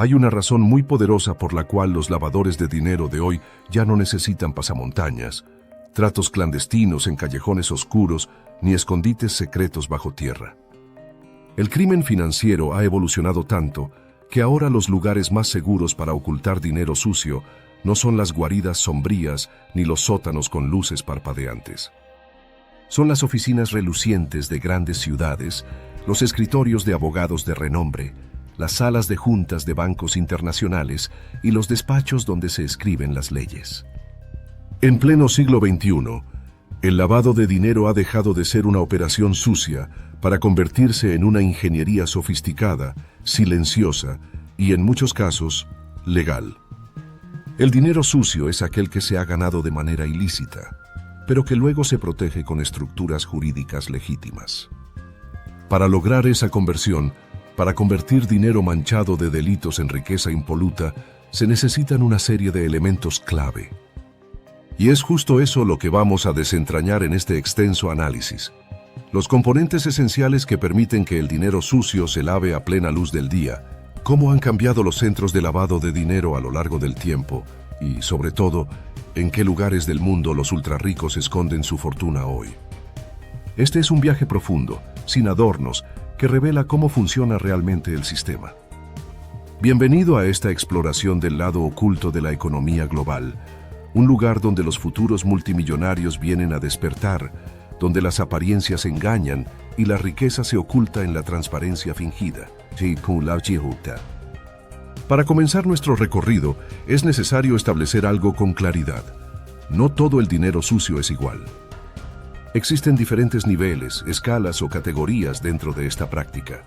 Hay una razón muy poderosa por la cual los lavadores de dinero de hoy ya no necesitan pasamontañas, tratos clandestinos en callejones oscuros ni escondites secretos bajo tierra. El crimen financiero ha evolucionado tanto que ahora los lugares más seguros para ocultar dinero sucio no son las guaridas sombrías ni los sótanos con luces parpadeantes. Son las oficinas relucientes de grandes ciudades, los escritorios de abogados de renombre, las salas de juntas de bancos internacionales y los despachos donde se escriben las leyes. En pleno siglo XXI, el lavado de dinero ha dejado de ser una operación sucia para convertirse en una ingeniería sofisticada, silenciosa y, en muchos casos, legal. El dinero sucio es aquel que se ha ganado de manera ilícita, pero que luego se protege con estructuras jurídicas legítimas. Para lograr esa conversión, para convertir dinero manchado de delitos en riqueza impoluta, se necesitan una serie de elementos clave. Y es justo eso lo que vamos a desentrañar en este extenso análisis. Los componentes esenciales que permiten que el dinero sucio se lave a plena luz del día, cómo han cambiado los centros de lavado de dinero a lo largo del tiempo y, sobre todo, en qué lugares del mundo los ultrarricos esconden su fortuna hoy. Este es un viaje profundo, sin adornos, que revela cómo funciona realmente el sistema. Bienvenido a esta exploración del lado oculto de la economía global, un lugar donde los futuros multimillonarios vienen a despertar, donde las apariencias engañan y la riqueza se oculta en la transparencia fingida. Para comenzar nuestro recorrido, es necesario establecer algo con claridad. No todo el dinero sucio es igual. Existen diferentes niveles, escalas o categorías dentro de esta práctica.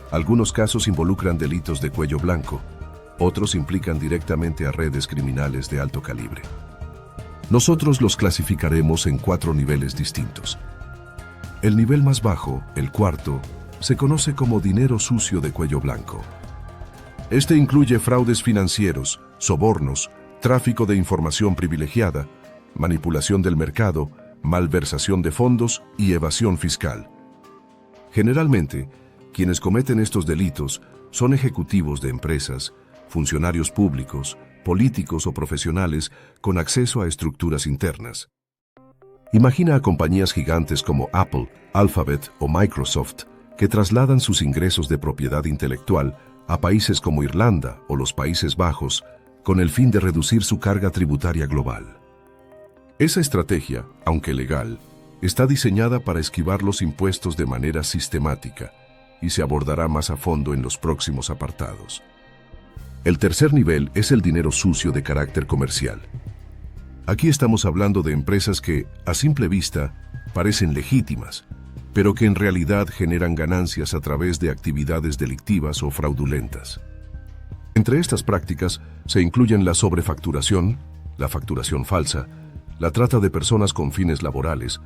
Algunos casos involucran delitos de cuello blanco, otros implican directamente a redes criminales de alto calibre. Nosotros los clasificaremos en 4 niveles distintos. El nivel más bajo, el cuarto, se conoce como dinero sucio de cuello blanco. Este incluye fraudes financieros, sobornos, tráfico de información privilegiada, manipulación del mercado, malversación de fondos y evasión fiscal. Generalmente, quienes cometen estos delitos son ejecutivos de empresas, funcionarios públicos, políticos o profesionales con acceso a estructuras internas. Imagina a compañías gigantes como Apple, Alphabet o Microsoft que trasladan sus ingresos de propiedad intelectual a países como Irlanda o los Países Bajos con el fin de reducir su carga tributaria global. Esa estrategia, aunque legal, está diseñada para esquivar los impuestos de manera sistemática y se abordará más a fondo en los próximos apartados. El tercer nivel es el dinero sucio de carácter comercial. Aquí estamos hablando de empresas que, a simple vista, parecen legítimas, pero que en realidad generan ganancias a través de actividades delictivas o fraudulentas. Entre estas prácticas se incluyen la sobrefacturación, la facturación falsa, la trata de personas con fines laborales,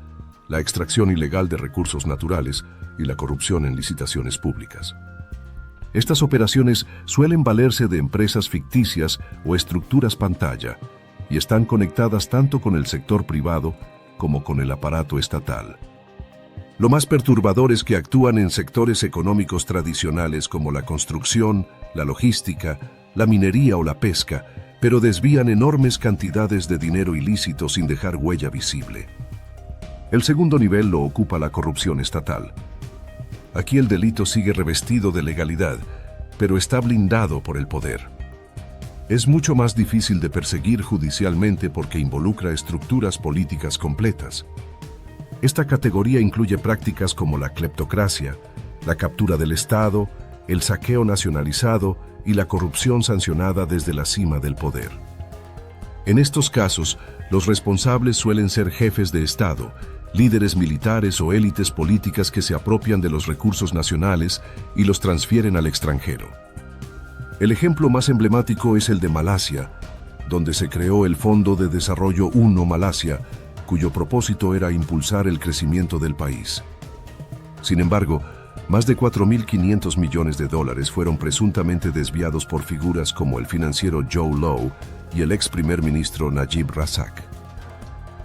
la extracción ilegal de recursos naturales y la corrupción en licitaciones públicas. Estas operaciones suelen valerse de empresas ficticias o estructuras pantalla y están conectadas tanto con el sector privado como con el aparato estatal. Lo más perturbador es que actúan en sectores económicos tradicionales como la construcción, la logística, la minería o la pesca, pero desvían enormes cantidades de dinero ilícito sin dejar huella visible. El segundo nivel lo ocupa la corrupción estatal. Aquí el delito sigue revestido de legalidad, pero está blindado por el poder. Es mucho más difícil de perseguir judicialmente porque involucra estructuras políticas completas. Esta categoría incluye prácticas como la cleptocracia, la captura del Estado, el saqueo nacionalizado y la corrupción sancionada desde la cima del poder. En estos casos, los responsables suelen ser jefes de Estado, líderes militares o élites políticas que se apropian de los recursos nacionales y los transfieren al extranjero. El ejemplo más emblemático es el de Malasia, donde se creó el Fondo de Desarrollo 1 Malasia, cuyo propósito era impulsar el crecimiento del país. Sin embargo, más de 4.500 millones de dólares fueron presuntamente desviados por figuras como el financiero Joe Low y el ex primer ministro Najib Razak.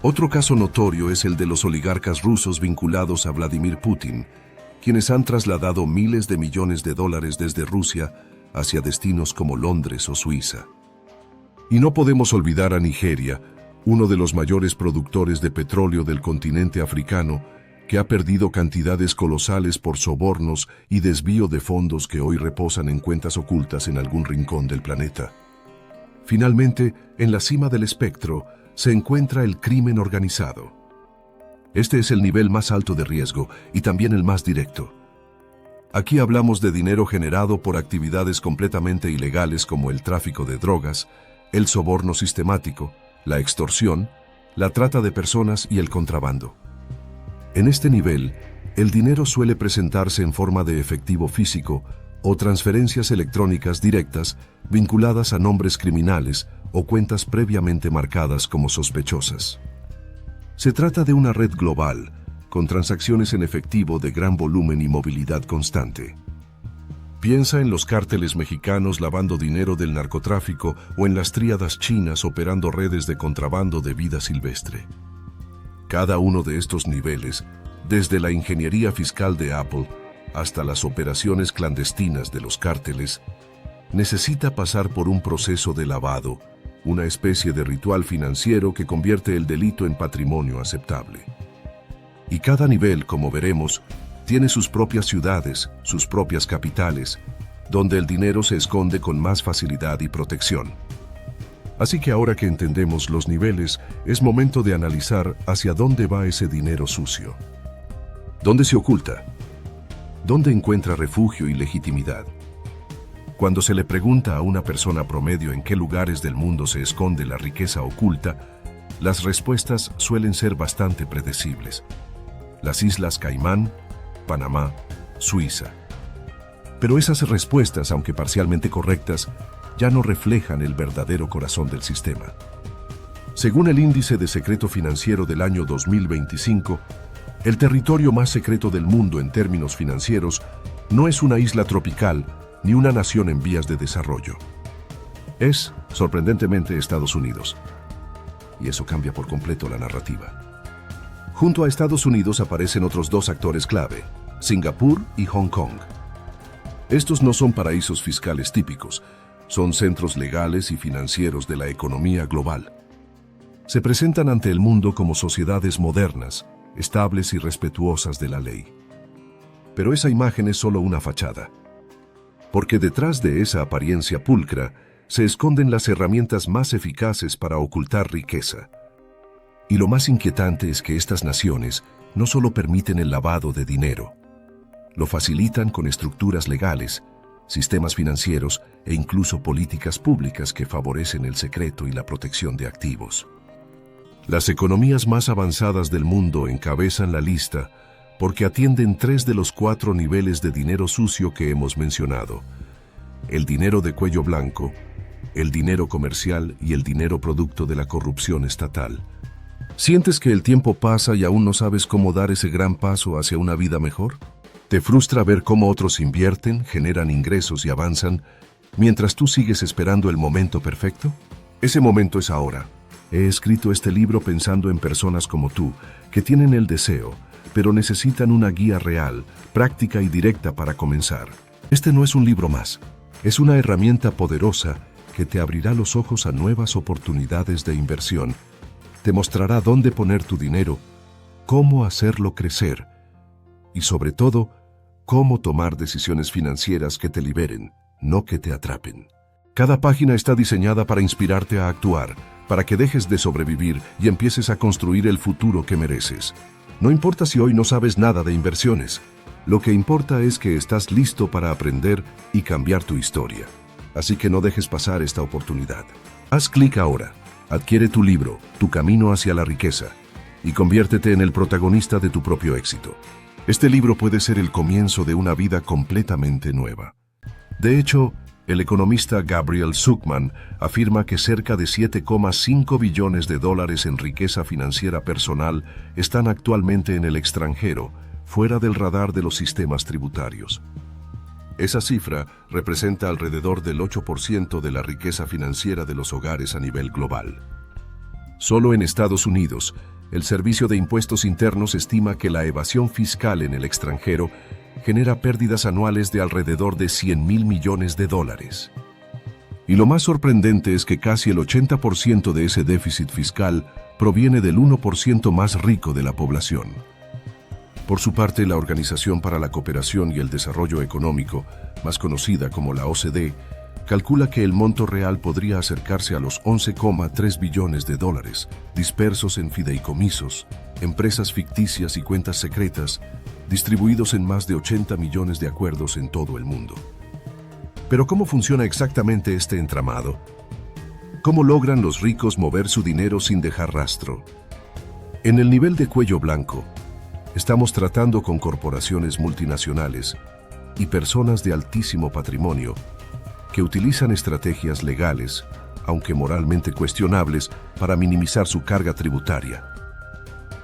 Otro caso notorio es el de los oligarcas rusos vinculados a Vladimir Putin, quienes han trasladado miles de millones de dólares desde Rusia hacia destinos como Londres o Suiza. Y no podemos olvidar a Nigeria, uno de los mayores productores de petróleo del continente africano, que ha perdido cantidades colosales por sobornos y desvío de fondos que hoy reposan en cuentas ocultas en algún rincón del planeta. Finalmente, en la cima del espectro, se encuentra el crimen organizado. Este es el nivel más alto de riesgo y también el más directo. Aquí hablamos de dinero generado por actividades completamente ilegales como el tráfico de drogas, el soborno sistemático, la extorsión, la trata de personas y el contrabando. En este nivel, el dinero suele presentarse en forma de efectivo físico o transferencias electrónicas directas vinculadas a nombres criminales o cuentas previamente marcadas como sospechosas. Se trata de una red global, con transacciones en efectivo de gran volumen y movilidad constante. Piensa en los cárteles mexicanos lavando dinero del narcotráfico o en las tríadas chinas operando redes de contrabando de vida silvestre. Cada uno de estos niveles, desde la ingeniería fiscal de Apple hasta las operaciones clandestinas de los cárteles, necesita pasar por un proceso de lavado, una especie de ritual financiero que convierte el delito en patrimonio aceptable. Y cada nivel, como veremos, tiene sus propias ciudades, sus propias capitales, donde el dinero se esconde con más facilidad y protección. Así que ahora que entendemos los niveles, es momento de analizar hacia dónde va ese dinero sucio. ¿Dónde se oculta? ¿Dónde encuentra refugio y legitimidad? Cuando se le pregunta a una persona promedio en qué lugares del mundo se esconde la riqueza oculta, las respuestas suelen ser bastante predecibles. Las Islas Caimán, Panamá, Suiza. Pero esas respuestas, aunque parcialmente correctas, ya no reflejan el verdadero corazón del sistema. Según el Índice de Secreto Financiero del año 2025, el territorio más secreto del mundo en términos financieros no es una isla tropical ni una nación en vías de desarrollo. Es, sorprendentemente, Estados Unidos. Y eso cambia por completo la narrativa. Junto a Estados Unidos aparecen otros dos actores clave, Singapur y Hong Kong. Estos no son paraísos fiscales típicos, son centros legales y financieros de la economía global. Se presentan ante el mundo como sociedades modernas, estables y respetuosas de la ley. Pero esa imagen es solo una fachada, porque detrás de esa apariencia pulcra se esconden las herramientas más eficaces para ocultar riqueza. Y lo más inquietante es que estas naciones no solo permiten el lavado de dinero, lo facilitan con estructuras legales, sistemas financieros e incluso políticas públicas que favorecen el secreto y la protección de activos. Las economías más avanzadas del mundo encabezan la lista porque atienden 3 de los 4 niveles de dinero sucio que hemos mencionado: el dinero de cuello blanco, el dinero comercial y el dinero producto de la corrupción estatal. ¿Sientes que el tiempo pasa y aún no sabes cómo dar ese gran paso hacia una vida mejor? ¿Te frustra ver cómo otros invierten, generan ingresos y avanzan, mientras tú sigues esperando el momento perfecto? Ese momento es ahora. He escrito este libro pensando en personas como tú, que tienen el deseo, pero necesitan una guía real, práctica y directa para comenzar. Este no es un libro más, es una herramienta poderosa que te abrirá los ojos a nuevas oportunidades de inversión, te mostrará dónde poner tu dinero, cómo hacerlo crecer y, sobre todo, cómo tomar decisiones financieras que te liberen, no que te atrapen. Cada página está diseñada para inspirarte a actuar, para que dejes de sobrevivir y empieces a construir el futuro que mereces. No importa si hoy no sabes nada de inversiones, lo que importa es que estás listo para aprender y cambiar tu historia. Así que no dejes pasar esta oportunidad. Haz clic ahora, adquiere tu libro, Tu Camino hacia la Riqueza, y conviértete en el protagonista de tu propio éxito. Este libro puede ser el comienzo de una vida completamente nueva. De hecho, el economista Gabriel Zucman afirma que cerca de 7,5 billones de dólares en riqueza financiera personal están actualmente en el extranjero, fuera del radar de los sistemas tributarios. Esa cifra representa alrededor del 8% de la riqueza financiera de los hogares a nivel global. Solo en Estados Unidos, el Servicio de Impuestos Internos estima que la evasión fiscal en el extranjero genera pérdidas anuales de alrededor de $100.000 millones. Y lo más sorprendente es que casi el 80% de ese déficit fiscal proviene del 1% más rico de la población. Por su parte, la Organización para la Cooperación y el Desarrollo Económico, más conocida como la OCDE, calcula que el monto real podría acercarse a los $11,3 billones, dispersos en fideicomisos, empresas ficticias y cuentas secretas, distribuidos en más de 80 millones de acuerdos en todo el mundo. Pero ¿cómo funciona exactamente este entramado? ¿Cómo logran los ricos mover su dinero sin dejar rastro? En el nivel de cuello blanco, estamos tratando con corporaciones multinacionales y personas de altísimo patrimonio que utilizan estrategias legales, aunque moralmente cuestionables, para minimizar su carga tributaria.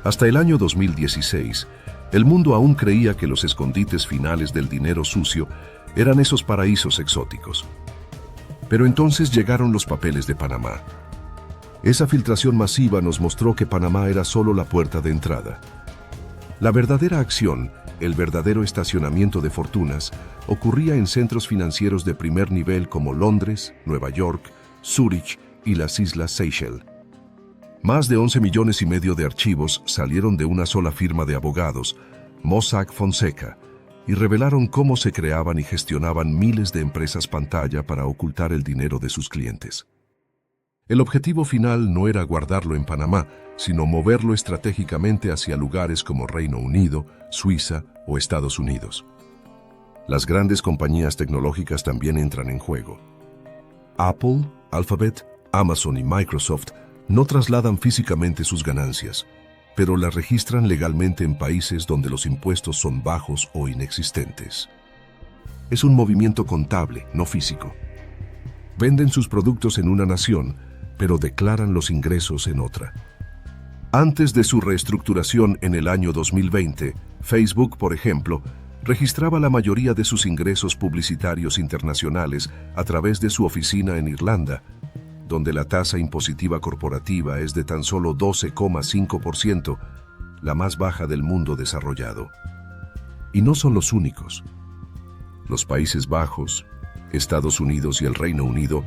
Hasta el año 2016, el mundo aún creía que los escondites finales del dinero sucio eran esos paraísos exóticos. Pero entonces llegaron los papeles de Panamá. Esa filtración masiva nos mostró que Panamá era solo la puerta de entrada. La verdadera acción, el verdadero estacionamiento de fortunas, ocurría en centros financieros de primer nivel como Londres, Nueva York, Zúrich y las Islas Seychelles. Más de 11 millones y medio de archivos salieron de una sola firma de abogados, Mossack Fonseca, y revelaron cómo se creaban y gestionaban miles de empresas pantalla para ocultar el dinero de sus clientes. El objetivo final no era guardarlo en Panamá, sino moverlo estratégicamente hacia lugares como Reino Unido, Suiza o Estados Unidos. Las grandes compañías tecnológicas también entran en juego. Apple, Alphabet, Amazon y Microsoft no trasladan físicamente sus ganancias, pero las registran legalmente en países donde los impuestos son bajos o inexistentes. Es un movimiento contable, no físico. Venden sus productos en una nación, pero declaran los ingresos en otra. Antes de su reestructuración en el año 2020, Facebook, por ejemplo, registraba la mayoría de sus ingresos publicitarios internacionales a través de su oficina en Irlanda, donde la tasa impositiva corporativa es de tan solo 12,5%, la más baja del mundo desarrollado. Y no son los únicos. Los Países Bajos, Estados Unidos y el Reino Unido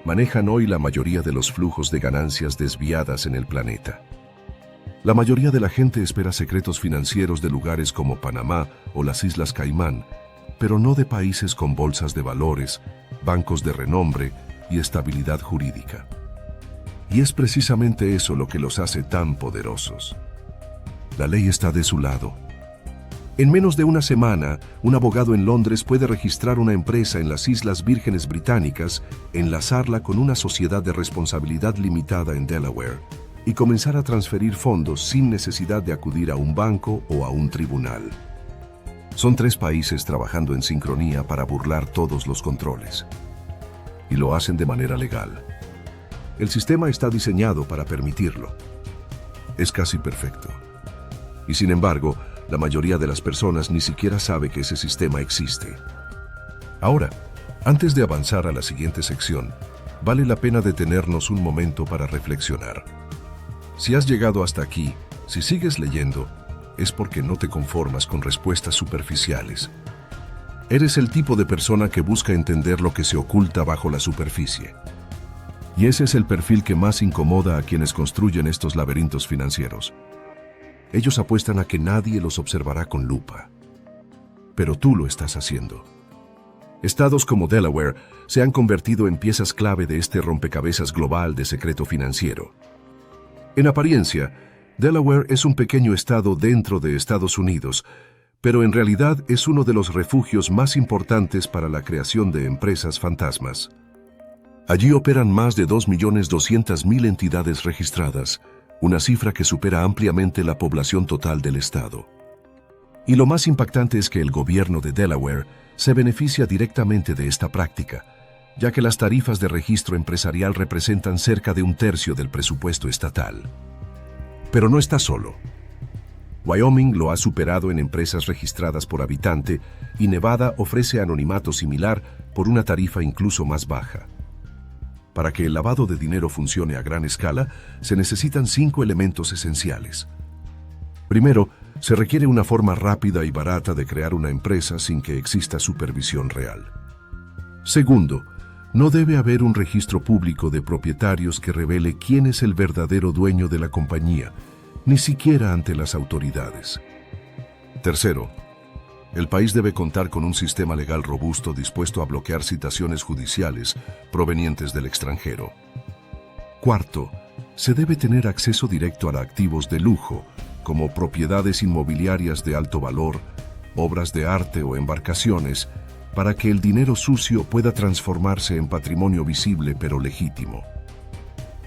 manejan hoy la mayoría de los flujos de ganancias desviadas en el planeta. La mayoría de la gente espera secretos financieros de lugares como Panamá o las Islas Caimán, pero no de países con bolsas de valores, bancos de renombre y estabilidad jurídica. Y es precisamente eso lo que los hace tan poderosos. La ley está de su lado. En menos de una semana, un abogado en Londres puede registrar una empresa en las Islas Vírgenes Británicas, enlazarla con una sociedad de responsabilidad limitada en Delaware y comenzar a transferir fondos sin necesidad de acudir a un banco o a un tribunal. Son 3 países trabajando en sincronía para burlar todos los controles. Y lo hacen de manera legal. El sistema está diseñado para permitirlo. Es casi perfecto. Y sin embargo, la mayoría de las personas ni siquiera sabe que ese sistema existe. Ahora, antes de avanzar a la siguiente sección, vale la pena detenernos un momento para reflexionar. Si has llegado hasta aquí, si sigues leyendo, es porque no te conformas con respuestas superficiales. Eres el tipo de persona que busca entender lo que se oculta bajo la superficie. Y ese es el perfil que más incomoda a quienes construyen estos laberintos financieros. Ellos apuestan a que nadie los observará con lupa. Pero tú lo estás haciendo. Estados como Delaware se han convertido en piezas clave de este rompecabezas global de secreto financiero. En apariencia, Delaware es un pequeño estado dentro de Estados Unidos, pero en realidad es uno de los refugios más importantes para la creación de empresas fantasmas. Allí operan más de 2.200.000 entidades registradas, una cifra que supera ampliamente la población total del estado. Y lo más impactante es que el gobierno de Delaware se beneficia directamente de esta práctica, ya que las tarifas de registro empresarial representan cerca de 1/3 del presupuesto estatal. Pero no está solo. Wyoming lo ha superado en empresas registradas por habitante y Nevada ofrece anonimato similar por una tarifa incluso más baja. Para que el lavado de dinero funcione a gran escala, se necesitan 5 elementos esenciales. Primero, se requiere una forma rápida y barata de crear una empresa sin que exista supervisión real. Segundo, no debe haber un registro público de propietarios que revele quién es el verdadero dueño de la compañía, ni siquiera ante las autoridades. Tercero, el país debe contar con un sistema legal robusto dispuesto a bloquear citaciones judiciales provenientes del extranjero. Cuarto, se debe tener acceso directo a activos de lujo, como propiedades inmobiliarias de alto valor, obras de arte o embarcaciones, para que el dinero sucio pueda transformarse en patrimonio visible pero legítimo.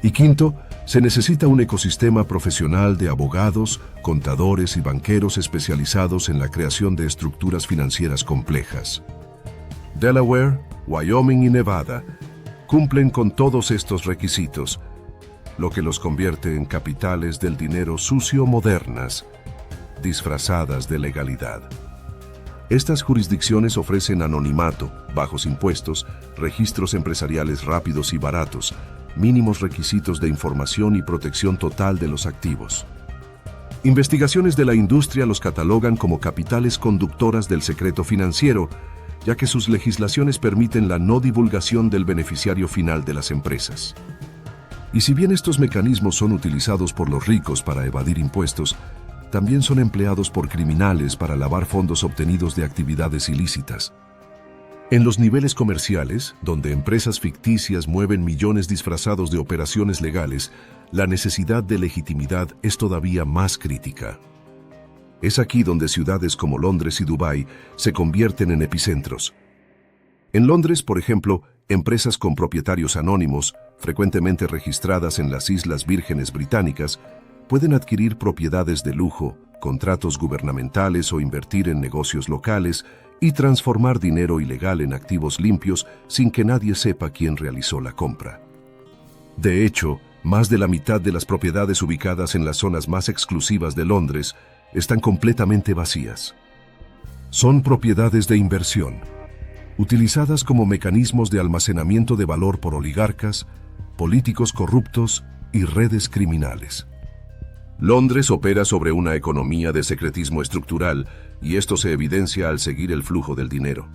Y quinto, se necesita un ecosistema profesional de abogados, contadores y banqueros especializados en la creación de estructuras financieras complejas. Delaware, Wyoming y Nevada cumplen con todos estos requisitos, lo que los convierte en capitales del dinero sucio modernas, disfrazadas de legalidad. Estas jurisdicciones ofrecen anonimato, bajos impuestos, registros empresariales rápidos y baratos, mínimos requisitos de información y protección total de los activos. Investigaciones de la industria los catalogan como capitales conductoras del secreto financiero, ya que sus legislaciones permiten la no divulgación del beneficiario final de las empresas. Y si bien estos mecanismos son utilizados por los ricos para evadir impuestos, también son empleados por criminales para lavar fondos obtenidos de actividades ilícitas. En los niveles comerciales, donde empresas ficticias mueven millones disfrazados de operaciones legales, la necesidad de legitimidad es todavía más crítica. Es aquí donde ciudades como Londres y Dubái se convierten en epicentros. En Londres, por ejemplo, empresas con propietarios anónimos, frecuentemente registradas en las Islas Vírgenes Británicas, pueden adquirir propiedades de lujo, contratos gubernamentales o invertir en negocios locales y transformar dinero ilegal en activos limpios sin que nadie sepa quién realizó la compra. De hecho, más de la mitad de las propiedades ubicadas en las zonas más exclusivas de Londres están completamente vacías. Son propiedades de inversión, utilizadas como mecanismos de almacenamiento de valor por oligarcas, políticos corruptos y redes criminales. Londres opera sobre una economía de secretismo estructural y esto se evidencia al seguir el flujo del dinero.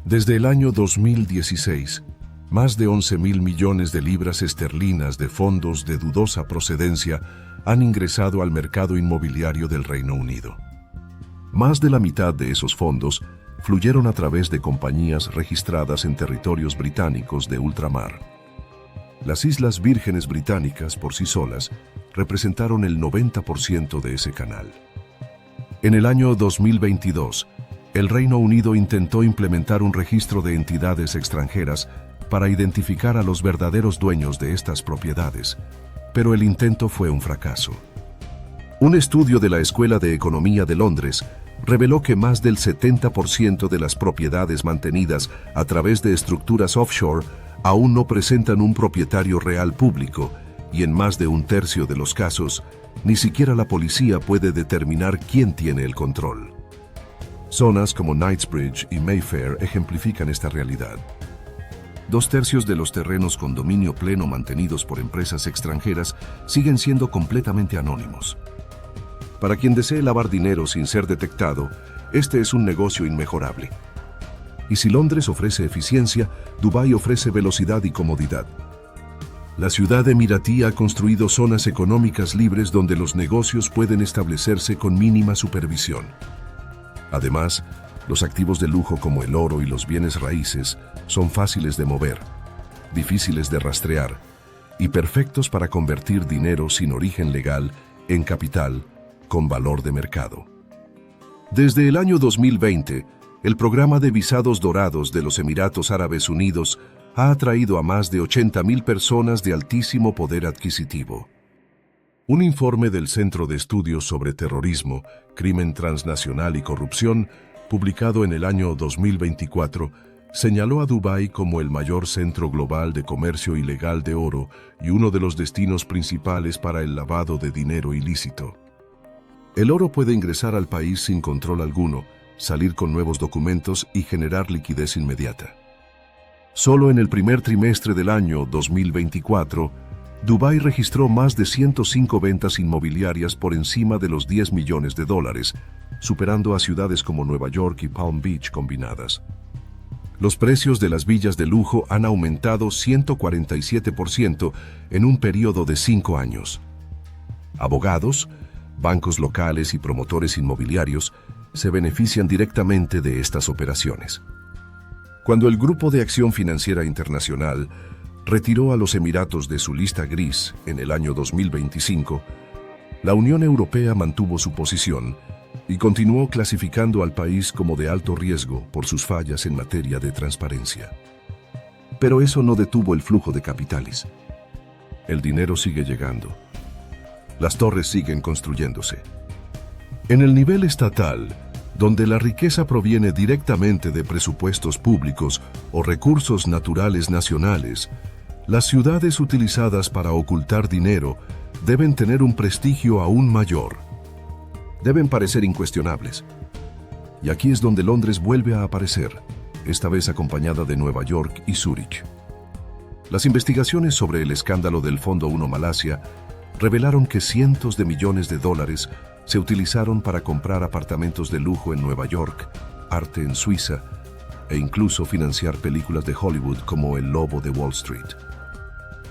Desde el año 2016, más de 11.000 millones de libras esterlinas de fondos de dudosa procedencia han ingresado al mercado inmobiliario del Reino Unido. Más de la mitad de esos fondos fluyeron a través de compañías registradas en territorios británicos de ultramar. Las Islas Vírgenes Británicas por sí solas representaron el 90% de ese canal. En el año 2022, el Reino Unido intentó implementar un registro de entidades extranjeras para identificar a los verdaderos dueños de estas propiedades, pero el intento fue un fracaso. Un estudio de la Escuela de Economía de Londres reveló que más del 70% de las propiedades mantenidas a través de estructuras offshore aún no presentan un propietario real público, y en más de un tercio de los casos, ni siquiera la policía puede determinar quién tiene el control. Zonas como Knightsbridge y Mayfair ejemplifican esta realidad. 2/3 de los terrenos con dominio pleno mantenidos por empresas extranjeras siguen siendo completamente anónimos. Para quien desee lavar dinero sin ser detectado, este es un negocio inmejorable. Y si Londres ofrece eficiencia, Dubái ofrece velocidad y comodidad. La ciudad emiratí ha construido zonas económicas libres donde los negocios pueden establecerse con mínima supervisión. Además, los activos de lujo como el oro y los bienes raíces son fáciles de mover, difíciles de rastrear y perfectos para convertir dinero sin origen legal en capital con valor de mercado. Desde el año 2020, el programa de visados dorados de los Emiratos Árabes Unidos ha atraído a más de 80.000 personas de altísimo poder adquisitivo. Un informe del Centro de Estudios sobre Terrorismo, Crimen Transnacional y Corrupción, publicado en el año 2024, señaló a Dubái como el mayor centro global de comercio ilegal de oro y uno de los destinos principales para el lavado de dinero ilícito. El oro puede ingresar al país sin control alguno, salir con nuevos documentos y generar liquidez inmediata. Solo en el primer trimestre del año 2024, Dubái registró más de 105 ventas inmobiliarias por encima de los 10 millones de dólares, superando a ciudades como Nueva York y Palm Beach combinadas. Los precios de las villas de lujo han aumentado 147% en un periodo de 5 años. Abogados, bancos locales y promotores inmobiliarios se benefician directamente de estas operaciones. Cuando el Grupo de Acción Financiera Internacional retiró a los Emiratos de su lista gris en el año 2025, la Unión Europea mantuvo su posición y continuó clasificando al país como de alto riesgo por sus fallas en materia de transparencia. Pero eso no detuvo el flujo de capitales. El dinero sigue llegando. Las torres siguen construyéndose. En el nivel estatal, donde la riqueza proviene directamente de presupuestos públicos o recursos naturales nacionales, las ciudades utilizadas para ocultar dinero deben tener un prestigio aún mayor. Deben parecer incuestionables. Y aquí es donde Londres vuelve a aparecer, esta vez acompañada de Nueva York y Zúrich. Las investigaciones sobre el escándalo del Fondo 1 Malasia revelaron que cientos de millones de dólares se utilizaron para comprar apartamentos de lujo en Nueva York, arte en Suiza e incluso financiar películas de Hollywood como El Lobo de Wall Street.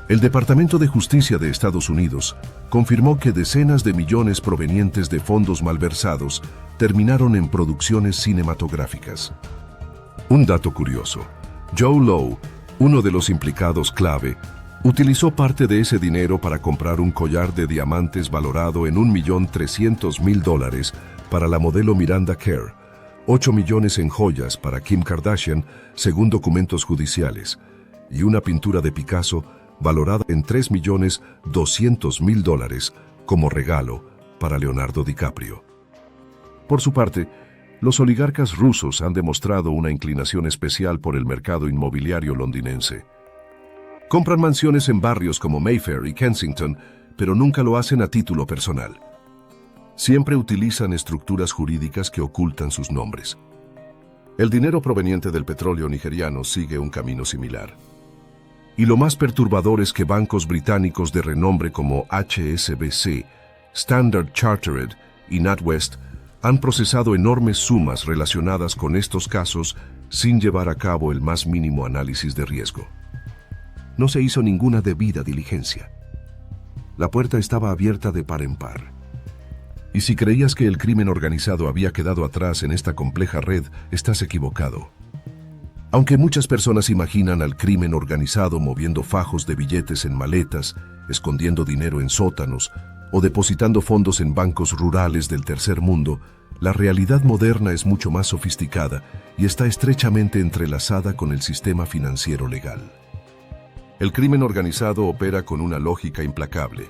El Departamento de Justicia de Estados Unidos confirmó que decenas de millones provenientes de fondos malversados terminaron en producciones cinematográficas. Un dato curioso: Joe Lowe, uno de los implicados clave, utilizó parte de ese dinero para comprar un collar de diamantes valorado en $1.300.000 para la modelo Miranda Kerr, 8 millones en joyas para Kim Kardashian, según documentos judiciales, y una pintura de Picasso valorada en $3.200.000 como regalo para Leonardo DiCaprio. Por su parte, los oligarcas rusos han demostrado una inclinación especial por el mercado inmobiliario londinense. Compran mansiones en barrios como Mayfair y Kensington, pero nunca lo hacen a título personal. Siempre utilizan estructuras jurídicas que ocultan sus nombres. El dinero proveniente del petróleo nigeriano sigue un camino similar. Y lo más perturbador es que bancos británicos de renombre como HSBC, Standard Chartered y NatWest han procesado enormes sumas relacionadas con estos casos sin llevar a cabo el más mínimo análisis de riesgo. No se hizo ninguna debida diligencia. La puerta estaba abierta de par en par. Y si creías que el crimen organizado había quedado atrás en esta compleja red, estás equivocado. Aunque muchas personas imaginan al crimen organizado moviendo fajos de billetes en maletas, escondiendo dinero en sótanos o depositando fondos en bancos rurales del tercer mundo, la realidad moderna es mucho más sofisticada y está estrechamente entrelazada con el sistema financiero legal. El crimen organizado opera con una lógica implacable.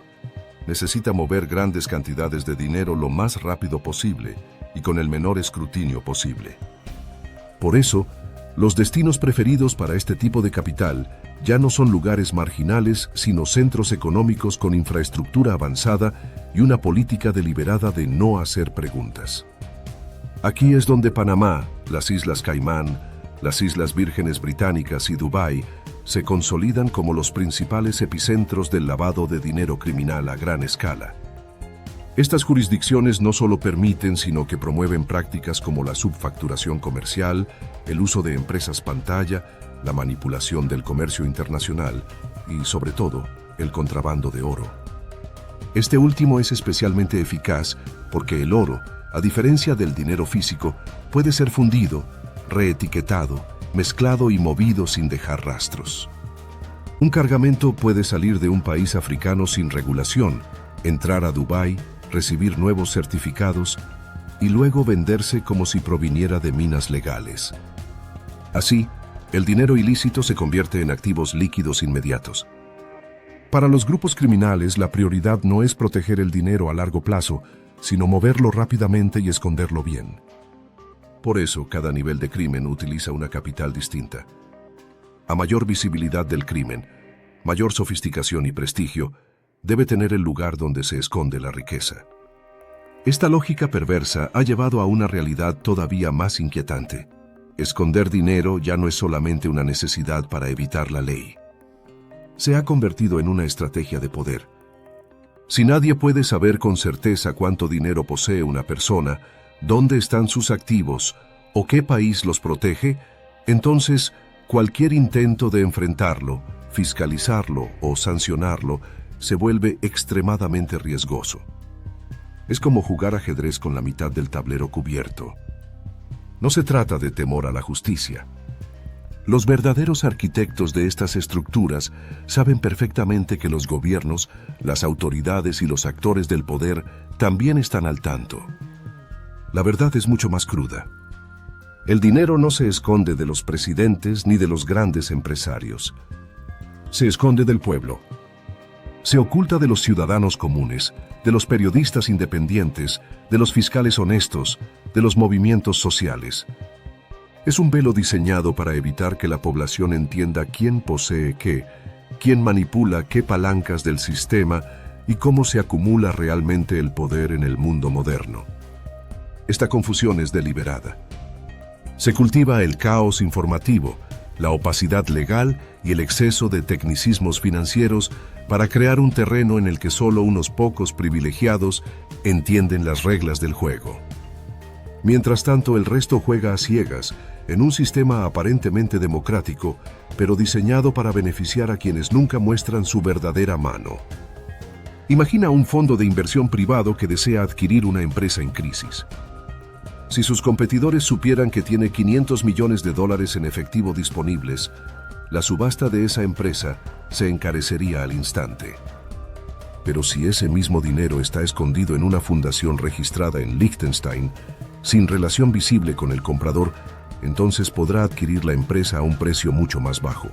Necesita mover grandes cantidades de dinero lo más rápido posible y con el menor escrutinio posible. Por eso, los destinos preferidos para este tipo de capital ya no son lugares marginales, sino centros económicos con infraestructura avanzada y una política deliberada de no hacer preguntas. Aquí es donde Panamá, las Islas Caimán, las Islas Vírgenes Británicas y Dubái se consolidan como los principales epicentros del lavado de dinero criminal a gran escala. Estas jurisdicciones no solo permiten, sino que promueven prácticas como la subfacturación comercial, el uso de empresas pantalla, la manipulación del comercio internacional y, sobre todo, el contrabando de oro. Este último es especialmente eficaz porque el oro, a diferencia del dinero físico, puede ser fundido, reetiquetado, mezclado y movido sin dejar rastros. Un cargamento puede salir de un país africano sin regulación, entrar a Dubái, recibir nuevos certificados y luego venderse como si proviniera de minas legales. Así, el dinero ilícito se convierte en activos líquidos inmediatos. Para los grupos criminales, la prioridad no es proteger el dinero a largo plazo, sino moverlo rápidamente y esconderlo bien. Por eso, cada nivel de crimen utiliza una capital distinta. A mayor visibilidad del crimen, mayor sofisticación y prestigio, debe tener el lugar donde se esconde la riqueza. Esta lógica perversa ha llevado a una realidad todavía más inquietante. Esconder dinero ya no es solamente una necesidad para evitar la ley. se ha convertido en una estrategia de poder. Si nadie puede saber con certeza cuánto dinero posee una persona, dónde están sus activos o qué país los protege, entonces cualquier intento de enfrentarlo, fiscalizarlo o sancionarlo se vuelve extremadamente riesgoso. Es como jugar ajedrez con la mitad del tablero cubierto. No se trata de temor a la justicia. Los verdaderos arquitectos de estas estructuras saben perfectamente que los gobiernos, las autoridades y los actores del poder también están al tanto. La verdad es mucho más cruda. El dinero no se esconde de los presidentes ni de los grandes empresarios. Se esconde del pueblo. Se oculta de los ciudadanos comunes, de los periodistas independientes, de los fiscales honestos, de los movimientos sociales. Es un velo diseñado para evitar que la población entienda quién posee qué, quién manipula qué palancas del sistema y cómo se acumula realmente el poder en el mundo moderno. Esta confusión es deliberada. Se cultiva el caos informativo, la opacidad legal y el exceso de tecnicismos financieros para crear un terreno en el que solo unos pocos privilegiados entienden las reglas del juego. Mientras tanto, el resto juega a ciegas, en un sistema aparentemente democrático, pero diseñado para beneficiar a quienes nunca muestran su verdadera mano. Imagina un fondo de inversión privado que desea adquirir una empresa en crisis. Si sus competidores supieran que tiene $500 millones en efectivo disponibles, la subasta de esa empresa se encarecería al instante. Pero si ese mismo dinero está escondido en una fundación registrada en Liechtenstein, sin relación visible con el comprador, entonces podrá adquirir la empresa a un precio mucho más bajo.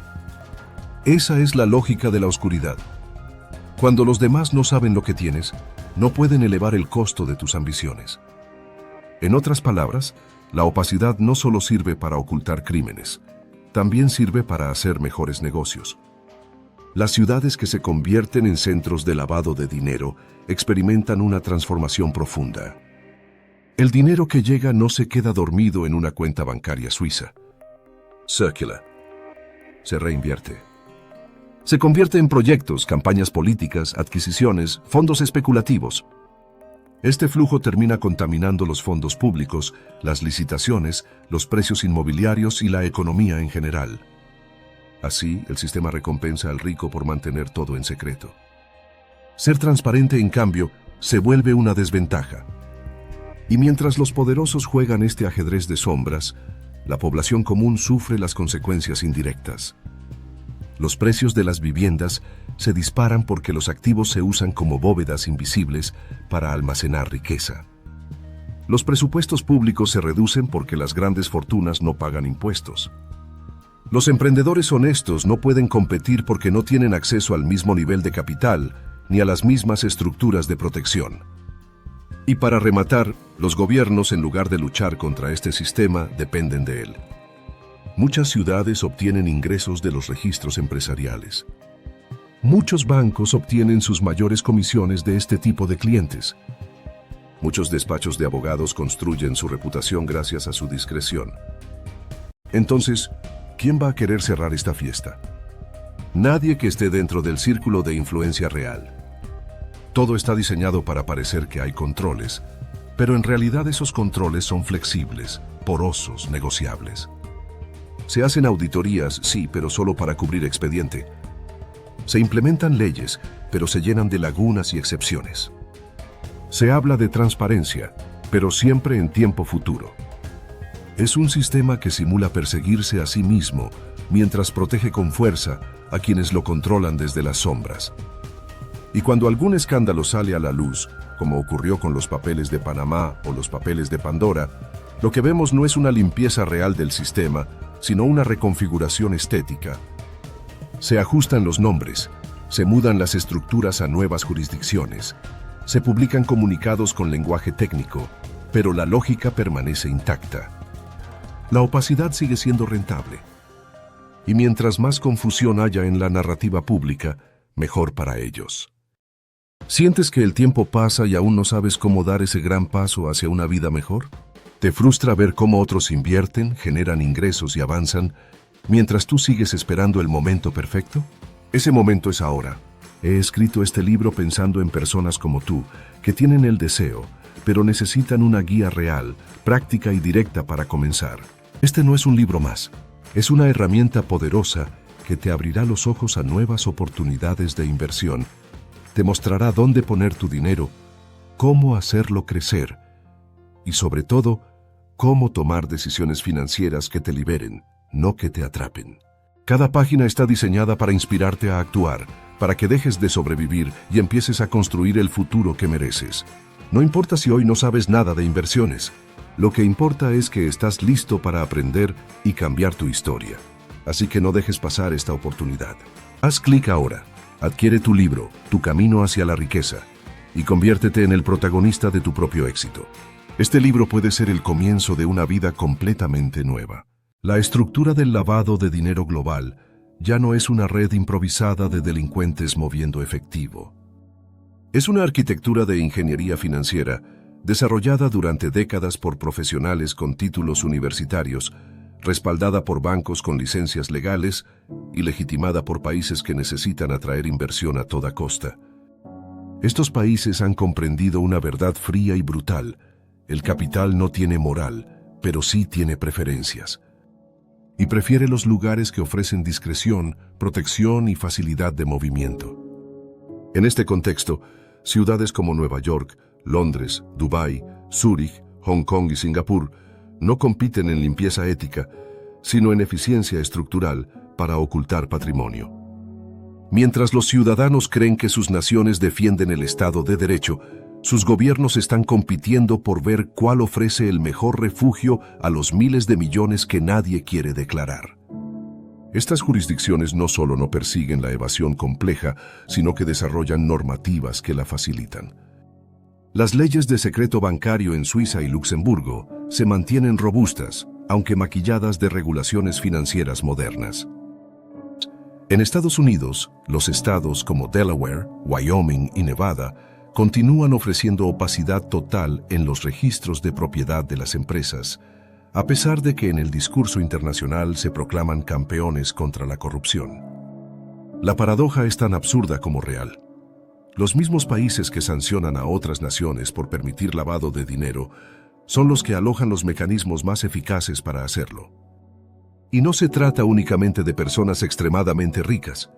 Esa es la lógica de la oscuridad. Cuando los demás no saben lo que tienes, no pueden elevar el costo de tus ambiciones. En otras palabras, la opacidad no solo sirve para ocultar crímenes, también sirve para hacer mejores negocios. Las ciudades que se convierten en centros de lavado de dinero experimentan una transformación profunda. El dinero que llega no se queda dormido en una cuenta bancaria suiza. Circula. Se reinvierte. Se convierte en proyectos, campañas políticas, adquisiciones, fondos especulativos. Este flujo termina contaminando los fondos públicos, las licitaciones, los precios inmobiliarios y la economía en general. Así, el sistema recompensa al rico por mantener todo en secreto. Ser transparente, en cambio, se vuelve una desventaja. Y mientras los poderosos juegan este ajedrez de sombras, la población común sufre las consecuencias indirectas. Los precios de las viviendas se disparan porque los activos se usan como bóvedas invisibles para almacenar riqueza. Los presupuestos públicos se reducen porque las grandes fortunas no pagan impuestos. Los emprendedores honestos no pueden competir porque no tienen acceso al mismo nivel de capital ni a las mismas estructuras de protección. Y para rematar, los gobiernos, en lugar de luchar contra este sistema, dependen de él. Muchas ciudades obtienen ingresos de los registros empresariales. Muchos bancos obtienen sus mayores comisiones de este tipo de clientes. Muchos despachos de abogados construyen su reputación gracias a su discreción. Entonces, ¿quién va a querer cerrar esta fiesta? Nadie que esté dentro del círculo de influencia real. Todo está diseñado para parecer que hay controles, pero en realidad esos controles son flexibles, porosos, negociables. Se hacen auditorías, sí, pero solo para cubrir expediente. Se implementan leyes, pero se llenan de lagunas y excepciones. Se habla de transparencia, pero siempre en tiempo futuro. Es un sistema que simula perseguirse a sí mismo, mientras protege con fuerza a quienes lo controlan desde las sombras. Y cuando algún escándalo sale a la luz, como ocurrió con los papeles de Panamá o los papeles de Pandora, lo que vemos no es una limpieza real del sistema, sino una reconfiguración estética. Se ajustan los nombres, se mudan las estructuras a nuevas jurisdicciones, se publican comunicados con lenguaje técnico, pero la lógica permanece intacta. La opacidad sigue siendo rentable. Y mientras más confusión haya en la narrativa pública, mejor para ellos. ¿Sientes que el tiempo pasa y aún no sabes cómo dar ese gran paso hacia una vida mejor? ¿Te frustra ver cómo otros invierten, generan ingresos y avanzan, mientras tú sigues esperando el momento perfecto? Ese momento es ahora. He escrito este libro pensando en personas como tú, que tienen el deseo, pero necesitan una guía real, práctica y directa para comenzar. Este no es un libro más. Es una herramienta poderosa que te abrirá los ojos a nuevas oportunidades de inversión. Te mostrará dónde poner tu dinero, cómo hacerlo crecer y, sobre todo, cómo tomar decisiones financieras que te liberen, no que te atrapen. Cada página está diseñada para inspirarte a actuar, para que dejes de sobrevivir y empieces a construir el futuro que mereces. No importa si hoy no sabes nada de inversiones. Lo que importa es que estás listo para aprender y cambiar tu historia. Así que no dejes pasar esta oportunidad. Haz clic ahora, adquiere tu libro, Tu camino hacia la riqueza, y conviértete en el protagonista de tu propio éxito. Este libro puede ser el comienzo de una vida completamente nueva. La estructura del lavado de dinero global ya no es una red improvisada de delincuentes moviendo efectivo. Es una arquitectura de ingeniería financiera desarrollada durante décadas por profesionales con títulos universitarios, respaldada por bancos con licencias legales y legitimada por países que necesitan atraer inversión a toda costa. Estos países han comprendido una verdad fría y brutal: el capital no tiene moral, pero sí tiene preferencias. Y prefiere los lugares que ofrecen discreción, protección y facilidad de movimiento. En este contexto, ciudades como Nueva York, Londres, Dubái, Zúrich, Hong Kong y Singapur no compiten en limpieza ética, sino en eficiencia estructural para ocultar patrimonio. Mientras los ciudadanos creen que sus naciones defienden el Estado de Derecho, sus gobiernos están compitiendo por ver cuál ofrece el mejor refugio a los miles de millones que nadie quiere declarar. Estas jurisdicciones no solo no persiguen la evasión compleja, sino que desarrollan normativas que la facilitan. Las leyes de secreto bancario en Suiza y Luxemburgo se mantienen robustas, aunque maquilladas de regulaciones financieras modernas. En Estados Unidos, los estados como Delaware, Wyoming y Nevada continúan ofreciendo opacidad total en los registros de propiedad de las empresas, a pesar de que en el discurso internacional se proclaman campeones contra la corrupción. La paradoja es tan absurda como real. Los mismos países que sancionan a otras naciones por permitir lavado de dinero son los que alojan los mecanismos más eficaces para hacerlo. Y no se trata únicamente de personas extremadamente ricas.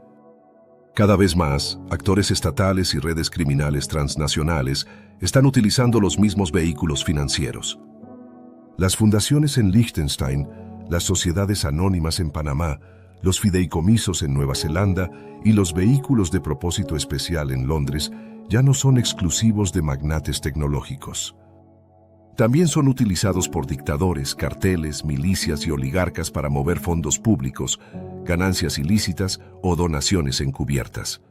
Cada vez más, actores estatales y redes criminales transnacionales están utilizando los mismos vehículos financieros. Las fundaciones en Liechtenstein, las sociedades anónimas en Panamá, los fideicomisos en Nueva Zelanda y los vehículos de propósito especial en Londres ya no son exclusivos de magnates tecnológicos. También son utilizados por dictadores, carteles, milicias y oligarcas para mover fondos públicos, ganancias ilícitas o donaciones encubiertas.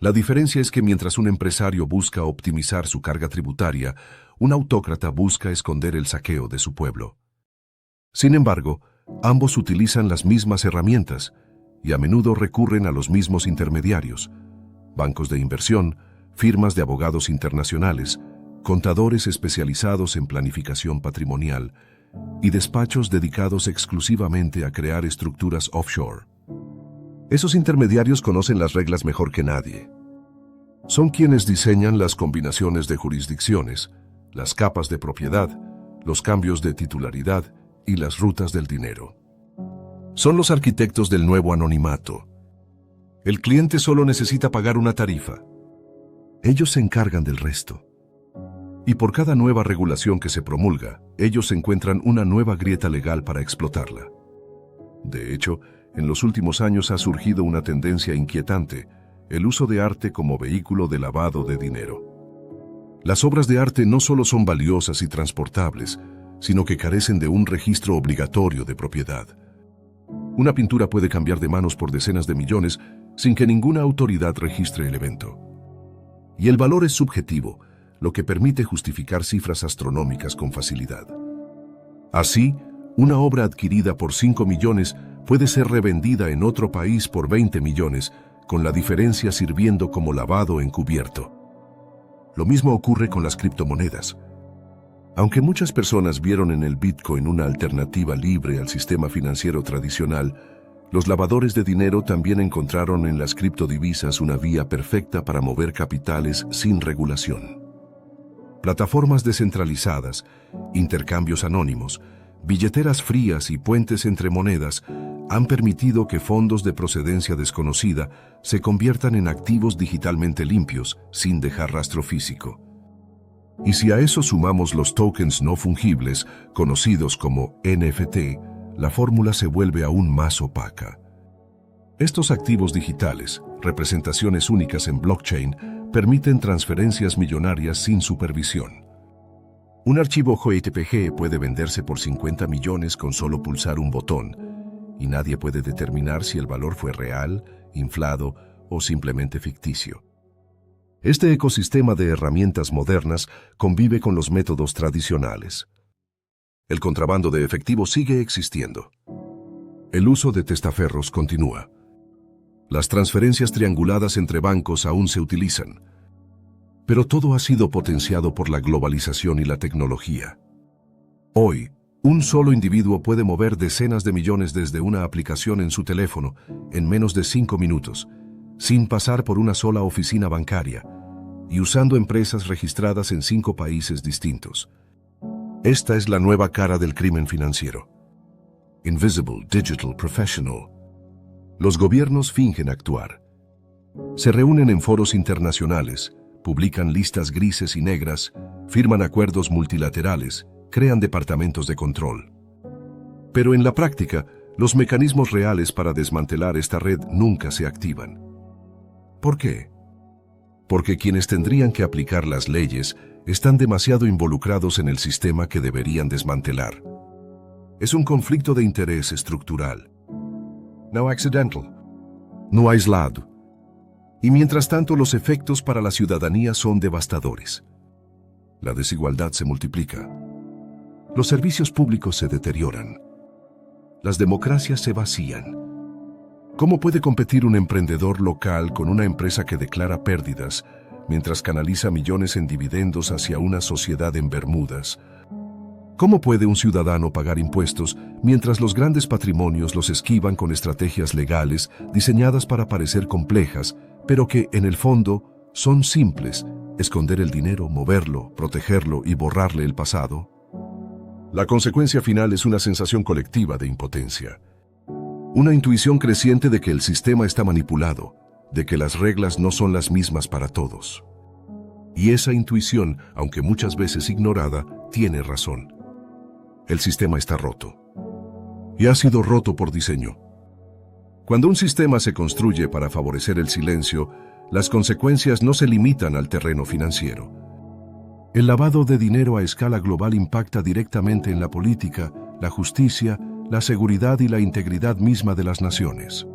La diferencia es que mientras un empresario busca optimizar su carga tributaria, un autócrata busca esconder el saqueo de su pueblo. Sin embargo, ambos utilizan las mismas herramientas y a menudo recurren a los mismos intermediarios: bancos de inversión, firmas de abogados internacionales, contadores especializados en planificación patrimonial y despachos dedicados exclusivamente a crear estructuras offshore. Esos intermediarios conocen las reglas mejor que nadie. Son quienes diseñan las combinaciones de jurisdicciones, las capas de propiedad, los cambios de titularidad y las rutas del dinero. Son los arquitectos del nuevo anonimato. El cliente solo necesita pagar una tarifa. Ellos se encargan del resto. Y por cada nueva regulación que se promulga, ellos encuentran una nueva grieta legal para explotarla. De hecho, en los últimos años ha surgido una tendencia inquietante: el uso de arte como vehículo de lavado de dinero. Las obras de arte no solo son valiosas y transportables, sino que carecen de un registro obligatorio de propiedad. Una pintura puede cambiar de manos por decenas de millones sin que ninguna autoridad registre el evento. Y el valor es subjetivo, lo que permite justificar cifras astronómicas con facilidad. Así, una obra adquirida por 5 millones puede ser revendida en otro país por 20 millones, con la diferencia sirviendo como lavado encubierto. Lo mismo ocurre con las criptomonedas. Aunque muchas personas vieron en el Bitcoin una alternativa libre al sistema financiero tradicional, Los lavadores de dinero también encontraron en las criptodivisas una vía perfecta para mover capitales sin regulación. Plataformas descentralizadas, intercambios anónimos, billeteras frías y puentes entre monedas han permitido que fondos de procedencia desconocida se conviertan en activos digitalmente limpios sin dejar rastro físico. Y si a eso sumamos los tokens no fungibles, conocidos como NFT, la fórmula se vuelve aún más opaca. Estos activos digitales, representaciones únicas en blockchain, permiten transferencias millonarias sin supervisión. Un archivo JPG puede venderse por 50 millones con solo pulsar un botón, y nadie puede determinar si el valor fue real, inflado o simplemente ficticio. Este ecosistema de herramientas modernas convive con los métodos tradicionales. El contrabando de efectivo sigue existiendo. El uso de testaferros continúa. Las transferencias trianguladas entre bancos aún se utilizan. Pero todo ha sido potenciado por la globalización y la tecnología. Hoy, un solo individuo puede mover decenas de millones desde una aplicación en su teléfono en menos de 5 minutos, sin pasar por una sola oficina bancaria, y usando empresas registradas en 5 países distintos. Esta es la nueva cara del crimen financiero. Invisible Digital Professional. Los gobiernos fingen actuar. Se reúnen en foros internacionales, publican listas grises y negras, firman acuerdos multilaterales, crean departamentos de control. Pero en la práctica, los mecanismos reales para desmantelar esta red nunca se activan. ¿Por qué? Porque quienes tendrían que aplicar las leyes están demasiado involucrados en el sistema que deberían desmantelar. Es un conflicto de interés estructural. No accidental. No aislado. Y mientras tanto, los efectos para la ciudadanía son devastadores. La desigualdad se multiplica. Los servicios públicos se deterioran. Las democracias se vacían. ¿Cómo puede competir un emprendedor local con una empresa que declara pérdidas mientras canaliza millones en dividendos hacia una sociedad en Bermudas? ¿Cómo puede un ciudadano pagar impuestos mientras los grandes patrimonios los esquivan con estrategias legales diseñadas para parecer complejas, pero que, en el fondo, son simples: esconder el dinero, moverlo, protegerlo y borrarle el pasado? La consecuencia final es una sensación colectiva de impotencia. Una intuición creciente de que el sistema está manipulado, de que las reglas no son las mismas para todos. Y esa intuición, aunque muchas veces ignorada, tiene razón. El sistema está roto. Y ha sido roto por diseño. Cuando un sistema se construye para favorecer el silencio, las consecuencias no se limitan al terreno financiero. El lavado de dinero a escala global impacta directamente en la política, la justicia, la seguridad y la integridad misma de las naciones.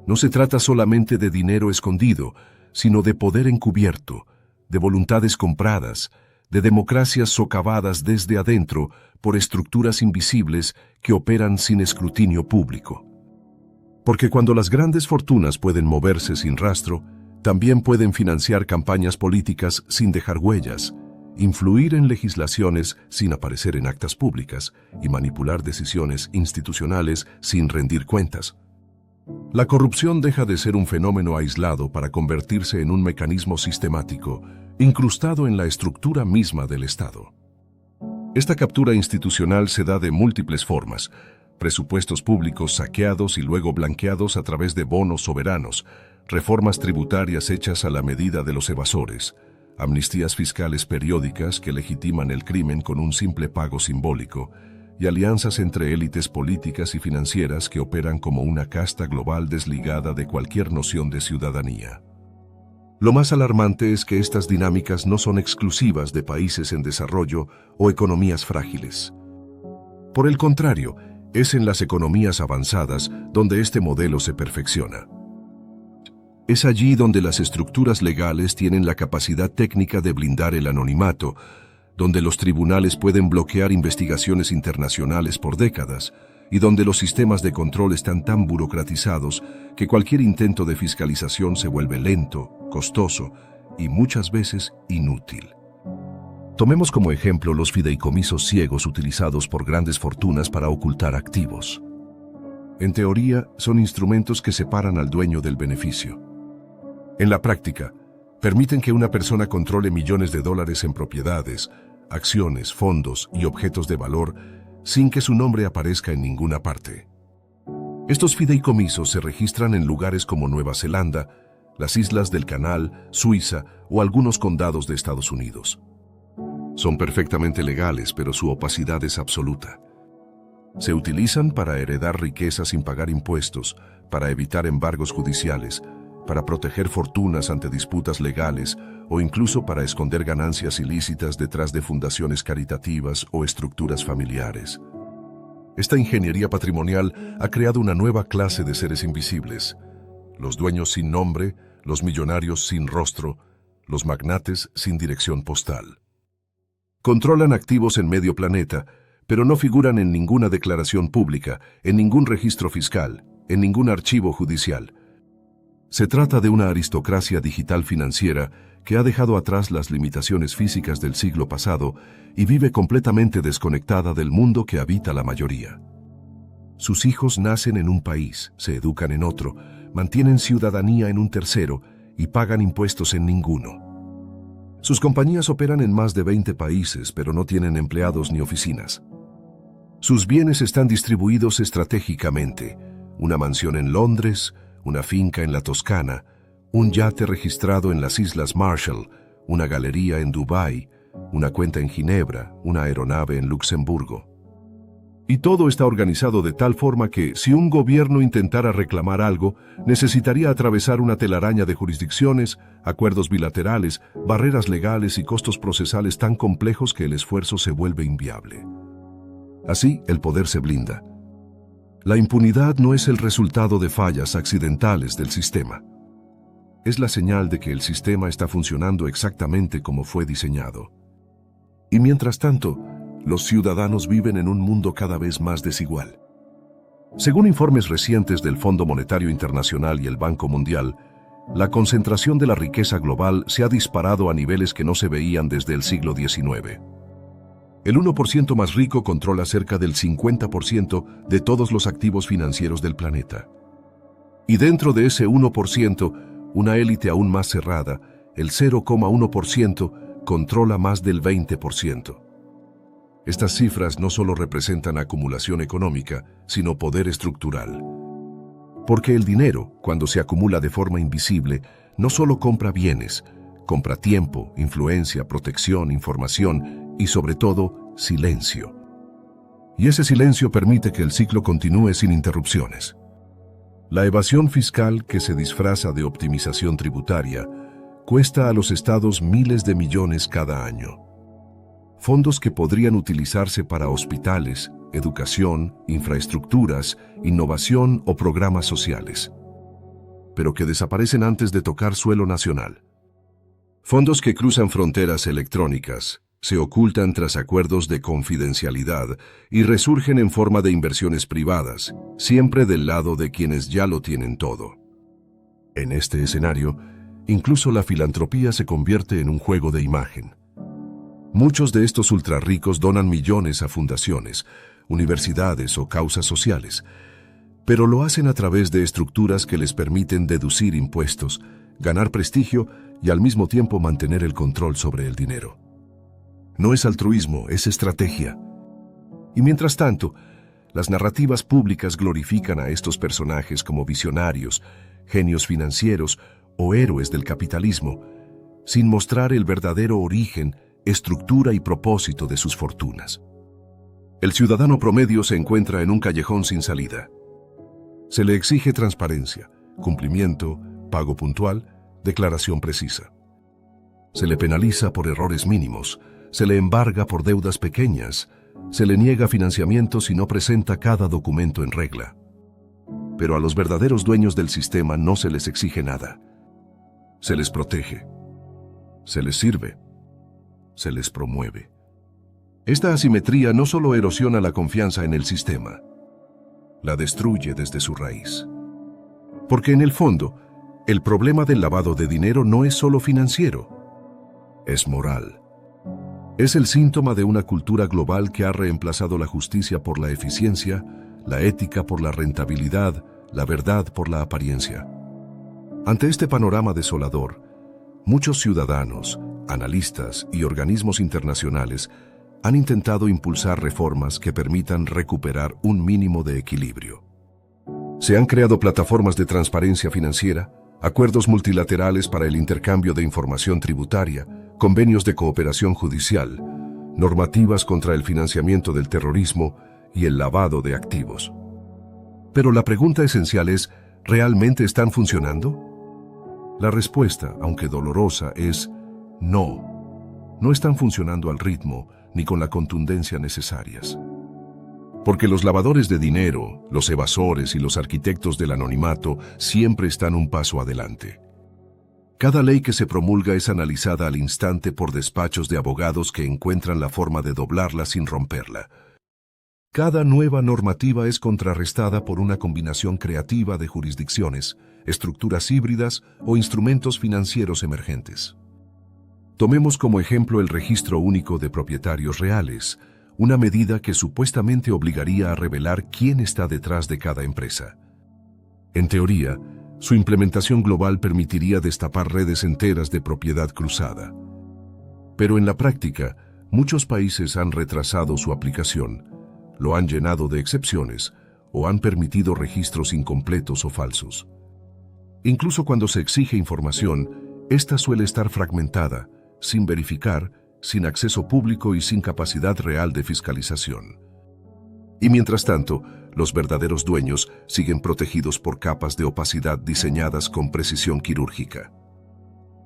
No se trata solamente de dinero escondido, sino de poder encubierto, de voluntades compradas, de democracias socavadas desde adentro por estructuras invisibles que operan sin escrutinio público. Porque cuando las grandes fortunas pueden moverse sin rastro, también pueden financiar campañas políticas sin dejar huellas, influir en legislaciones sin aparecer en actas públicas y manipular decisiones institucionales sin rendir cuentas. La corrupción deja de ser un fenómeno aislado para convertirse en un mecanismo sistemático, incrustado en la estructura misma del Estado. Esta captura institucional se da de múltiples formas: presupuestos públicos saqueados y luego blanqueados a través de bonos soberanos, reformas tributarias hechas a la medida de los evasores, amnistías fiscales periódicas que legitiman el crimen con un simple pago simbólico, y alianzas entre élites políticas y financieras que operan como una casta global desligada de cualquier noción de ciudadanía. Lo más alarmante es que estas dinámicas no son exclusivas de países en desarrollo o economías frágiles. Por el contrario, es en las economías avanzadas donde este modelo se perfecciona. Es allí donde las estructuras legales tienen la capacidad técnica de blindar el anonimato, donde los tribunales pueden bloquear investigaciones internacionales por décadas y donde los sistemas de control están tan burocratizados que cualquier intento de fiscalización se vuelve lento, costoso y muchas veces inútil. Tomemos como ejemplo los fideicomisos ciegos utilizados por grandes fortunas para ocultar activos. En teoría, son instrumentos que separan al dueño del beneficio. En la práctica, permiten que una persona controle millones de dólares en propiedades, acciones, fondos y objetos de valor sin que su nombre aparezca en ninguna parte. Estos fideicomisos se registran en lugares como Nueva Zelanda, las Islas del Canal, Suiza o algunos condados de Estados Unidos. Son perfectamente legales, pero su opacidad es absoluta. Se utilizan para heredar riqueza sin pagar impuestos, para evitar embargos judiciales, para proteger fortunas ante disputas legales o incluso para esconder ganancias ilícitas detrás de fundaciones caritativas o estructuras familiares. Esta ingeniería patrimonial ha creado una nueva clase de seres invisibles: los dueños sin nombre, los millonarios sin rostro, los magnates sin dirección postal. Controlan activos en medio planeta, pero no figuran en ninguna declaración pública, en ningún registro fiscal, en ningún archivo judicial. Se trata de una aristocracia digital financiera que ha dejado atrás las limitaciones físicas del siglo pasado y vive completamente desconectada del mundo que habita la mayoría. Sus hijos nacen en un país, se educan en otro, mantienen ciudadanía en un tercero y pagan impuestos en ninguno. Sus compañías operan en más de 20 países, pero no tienen empleados ni oficinas. Sus bienes están distribuidos estratégicamente: una mansión en Londres, una finca en la Toscana, un yate registrado en las Islas Marshall, una galería en Dubái, una cuenta en Ginebra, una aeronave en Luxemburgo. Y todo está organizado de tal forma que, si un gobierno intentara reclamar algo, necesitaría atravesar una telaraña de jurisdicciones, acuerdos bilaterales, barreras legales y costos procesales tan complejos que el esfuerzo se vuelve inviable. Así, el poder se blinda. La impunidad no es el resultado de fallas accidentales del sistema. Es la señal de que el sistema está funcionando exactamente como fue diseñado. Y mientras tanto, los ciudadanos viven en un mundo cada vez más desigual. Según informes recientes del Fondo Monetario Internacional y el Banco Mundial, la concentración de la riqueza global se ha disparado a niveles que no se veían desde el siglo XIX. El 1% más rico controla cerca del 50% de todos los activos financieros del planeta. Y dentro de ese 1%, una élite aún más cerrada, el 0,1%, controla más del 20%. Estas cifras no solo representan acumulación económica, sino poder estructural. Porque el dinero, cuando se acumula de forma invisible, no solo compra bienes, compra tiempo, influencia, protección, información y, sobre todo, silencio. Y ese silencio permite que el ciclo continúe sin interrupciones. La evasión fiscal, que se disfraza de optimización tributaria, cuesta a los estados miles de millones cada año. Fondos que podrían utilizarse para hospitales, educación, infraestructuras, innovación o programas sociales, pero que desaparecen antes de tocar suelo nacional. Fondos que cruzan fronteras electrónicas, se ocultan tras acuerdos de confidencialidad y resurgen en forma de inversiones privadas, siempre del lado de quienes ya lo tienen todo. En este escenario, incluso la filantropía se convierte en un juego de imagen. Muchos de estos ultrarricos donan millones a fundaciones, universidades o causas sociales, pero lo hacen a través de estructuras que les permiten deducir impuestos, ganar prestigio y al mismo tiempo mantener el control sobre el dinero. No es altruismo, es estrategia. Y mientras tanto, las narrativas públicas glorifican a estos personajes como visionarios, genios financieros o héroes del capitalismo, sin mostrar el verdadero origen, estructura y propósito de sus fortunas. El ciudadano promedio se encuentra en un callejón sin salida. Se le exige transparencia, cumplimiento, pago puntual, declaración precisa. Se le penaliza por errores mínimos, se le embarga por deudas pequeñas, se le niega financiamiento si no presenta cada documento en regla. Pero a los verdaderos dueños del sistema no se les exige nada. Se les protege, se les sirve, se les promueve. Esta asimetría no solo erosiona la confianza en el sistema, la destruye desde su raíz. Porque en el fondo, el problema del lavado de dinero no es solo financiero, es moral. Es el síntoma de una cultura global que ha reemplazado la justicia por la eficiencia, la ética por la rentabilidad, la verdad por la apariencia. Ante este panorama desolador, muchos ciudadanos, analistas y organismos internacionales han intentado impulsar reformas que permitan recuperar un mínimo de equilibrio. Se han creado plataformas de transparencia financiera, acuerdos multilaterales para el intercambio de información tributaria, convenios de cooperación judicial, normativas contra el financiamiento del terrorismo y el lavado de activos. Pero la pregunta esencial es, ¿realmente están funcionando? La respuesta, aunque dolorosa, es no. No están funcionando al ritmo ni con la contundencia necesarias. Porque los lavadores de dinero, los evasores y los arquitectos del anonimato siempre están un paso adelante. Cada ley que se promulga es analizada al instante por despachos de abogados que encuentran la forma de doblarla sin romperla. Cada nueva normativa es contrarrestada por una combinación creativa de jurisdicciones, estructuras híbridas o instrumentos financieros emergentes. Tomemos como ejemplo el Registro Único de Propietarios Reales, una medida que supuestamente obligaría a revelar quién está detrás de cada empresa. En teoría, su implementación global permitiría destapar redes enteras de propiedad cruzada. Pero en la práctica, muchos países han retrasado su aplicación, lo han llenado de excepciones o han permitido registros incompletos o falsos. Incluso cuando se exige información, esta suele estar fragmentada, sin verificar, sin acceso público y sin capacidad real de fiscalización. Y mientras tanto, los verdaderos dueños siguen protegidos por capas de opacidad diseñadas con precisión quirúrgica.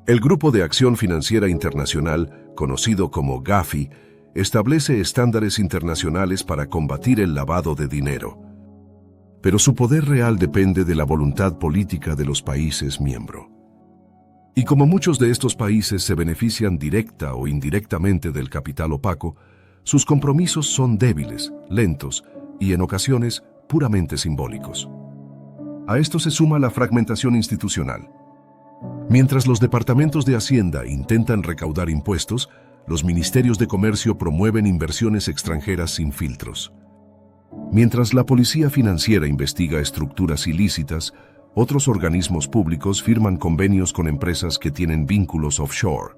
El Grupo de Acción Financiera Internacional, conocido como GAFI, establece estándares internacionales para combatir el lavado de dinero. Pero su poder real depende de la voluntad política de los países miembros. Y como muchos de estos países se benefician directa o indirectamente del capital opaco, sus compromisos son débiles, lentos y en ocasiones puramente simbólicos. A esto se suma la fragmentación institucional. Mientras los departamentos de Hacienda intentan recaudar impuestos, los ministerios de comercio promueven inversiones extranjeras sin filtros. Mientras la policía financiera investiga estructuras ilícitas, otros organismos públicos firman convenios con empresas que tienen vínculos offshore.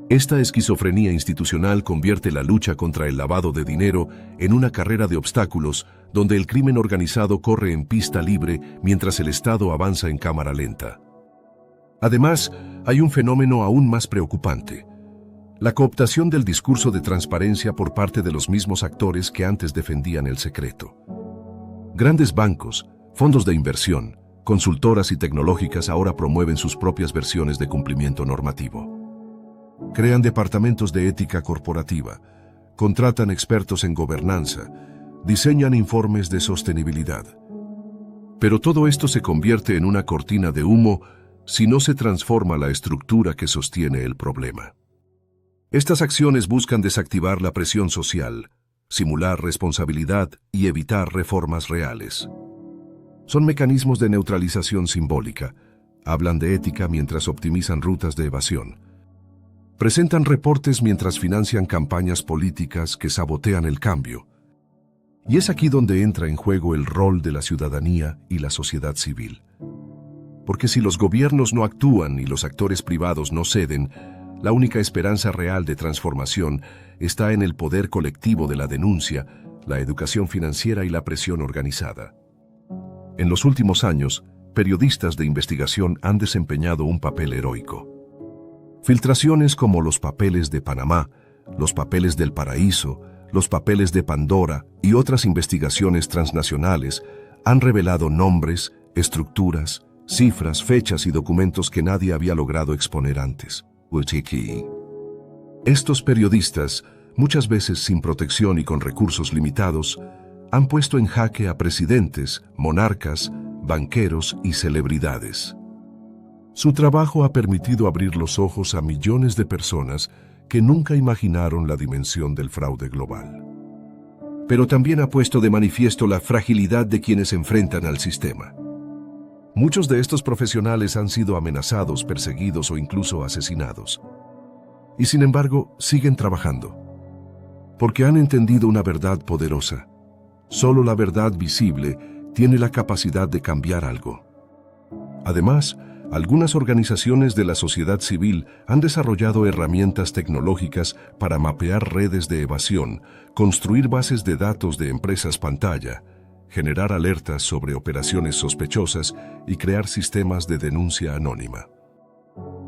Esta esquizofrenia institucional convierte la lucha contra el lavado de dinero en una carrera de obstáculos donde el crimen organizado corre en pista libre mientras el Estado avanza en cámara lenta. Además, hay un fenómeno aún más preocupante: la cooptación del discurso de transparencia por parte de los mismos actores que antes defendían el secreto. Grandes bancos, fondos de inversión, consultoras y tecnológicas ahora promueven sus propias versiones de cumplimiento normativo. Crean departamentos de ética corporativa, contratan expertos en gobernanza, diseñan informes de sostenibilidad. Pero todo esto se convierte en una cortina de humo si no se transforma la estructura que sostiene el problema. Estas acciones buscan desactivar la presión social, simular responsabilidad y evitar reformas reales. Son mecanismos de neutralización simbólica. Hablan de ética mientras optimizan rutas de evasión. Presentan reportes mientras financian campañas políticas que sabotean el cambio. Y es aquí donde entra en juego el rol de la ciudadanía y la sociedad civil. Porque si los gobiernos no actúan y los actores privados no ceden, la única esperanza real de transformación está en el poder colectivo de la denuncia, la educación financiera y la presión organizada. En los últimos años, periodistas de investigación han desempeñado un papel heroico. Filtraciones como los papeles de Panamá, los papeles del Paraíso, los papeles de Pandora y otras investigaciones transnacionales han revelado nombres, estructuras, cifras, fechas y documentos que nadie había logrado exponer antes. Estos periodistas, muchas veces sin protección y con recursos limitados, han puesto en jaque a presidentes, monarcas, banqueros y celebridades. Su trabajo ha permitido abrir los ojos a millones de personas que nunca imaginaron la dimensión del fraude global. Pero también ha puesto de manifiesto la fragilidad de quienes se enfrentan al sistema. Muchos de estos profesionales han sido amenazados, perseguidos o incluso asesinados. Y sin embargo, siguen trabajando. Porque han entendido una verdad poderosa. Solo la verdad visible tiene la capacidad de cambiar algo. Además, algunas organizaciones de la sociedad civil han desarrollado herramientas tecnológicas para mapear redes de evasión, construir bases de datos de empresas pantalla, generar alertas sobre operaciones sospechosas y crear sistemas de denuncia anónima.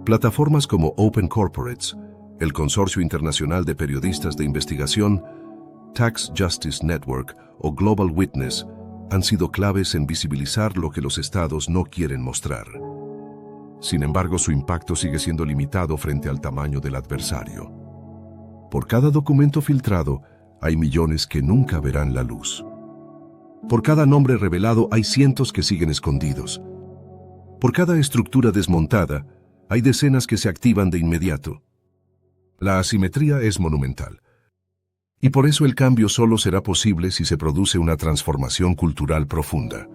Plataformas como Open Corporates, el Consorcio Internacional de Periodistas de Investigación, Tax Justice Network o Global Witness han sido claves en visibilizar lo que los estados no quieren mostrar. Sin embargo, su impacto sigue siendo limitado frente al tamaño del adversario. Por cada documento filtrado, hay millones que nunca verán la luz. Por cada nombre revelado, hay cientos que siguen escondidos. Por cada estructura desmontada, hay decenas que se activan de inmediato. La asimetría es monumental. Y por eso el cambio solo será posible si se produce una transformación cultural profunda.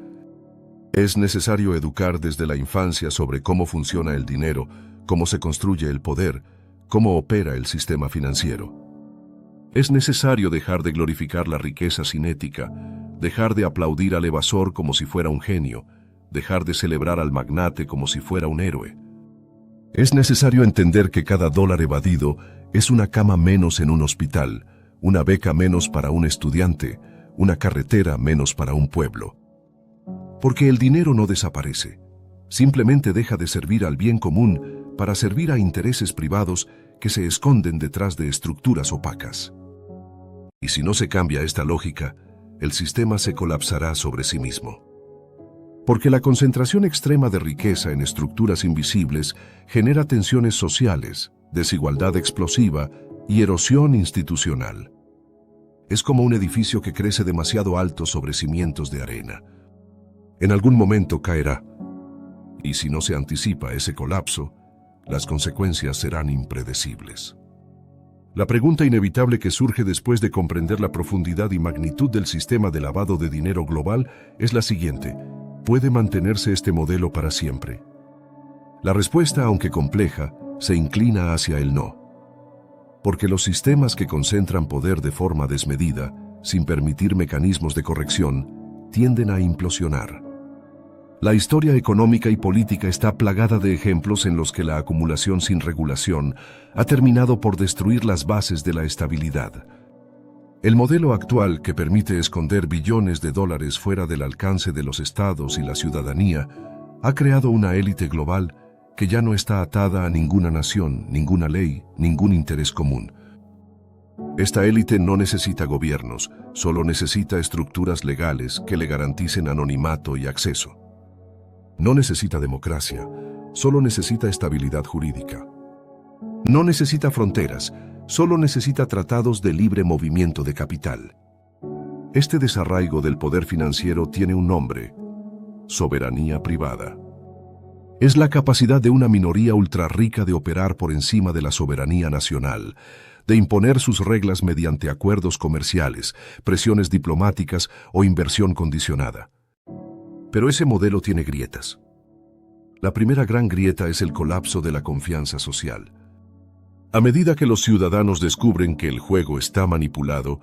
Es necesario educar desde la infancia sobre cómo funciona el dinero, cómo se construye el poder, cómo opera el sistema financiero. Es necesario dejar de glorificar la riqueza sin ética, dejar de aplaudir al evasor como si fuera un genio, dejar de celebrar al magnate como si fuera un héroe. Es necesario entender que cada dólar evadido es una cama menos en un hospital, una beca menos para un estudiante, una carretera menos para un pueblo. Porque el dinero no desaparece, simplemente deja de servir al bien común para servir a intereses privados que se esconden detrás de estructuras opacas. Y si no se cambia esta lógica, el sistema se colapsará sobre sí mismo. Porque la concentración extrema de riqueza en estructuras invisibles genera tensiones sociales, desigualdad explosiva y erosión institucional. Es como un edificio que crece demasiado alto sobre cimientos de arena. En algún momento caerá, y si no se anticipa ese colapso, las consecuencias serán impredecibles. La pregunta inevitable que surge después de comprender la profundidad y magnitud del sistema de lavado de dinero global es la siguiente: ¿puede mantenerse este modelo para siempre? La respuesta, aunque compleja, se inclina hacia el no. Porque los sistemas que concentran poder de forma desmedida, sin permitir mecanismos de corrección, tienden a implosionar. La historia económica y política está plagada de ejemplos en los que la acumulación sin regulación ha terminado por destruir las bases de la estabilidad. El modelo actual, que permite esconder billones de dólares fuera del alcance de los estados y la ciudadanía, ha creado una élite global que ya no está atada a ninguna nación, ninguna ley, ningún interés común. Esta élite no necesita gobiernos, solo necesita estructuras legales que le garanticen anonimato y acceso. No necesita democracia, solo necesita estabilidad jurídica. No necesita fronteras, solo necesita tratados de libre movimiento de capital. Este desarraigo del poder financiero tiene un nombre: soberanía privada. Es la capacidad de una minoría ultrarrica de operar por encima de la soberanía nacional, de imponer sus reglas mediante acuerdos comerciales, presiones diplomáticas o inversión condicionada. Pero ese modelo tiene grietas. La primera gran grieta es el colapso de la confianza social. A medida que los ciudadanos descubren que el juego está manipulado,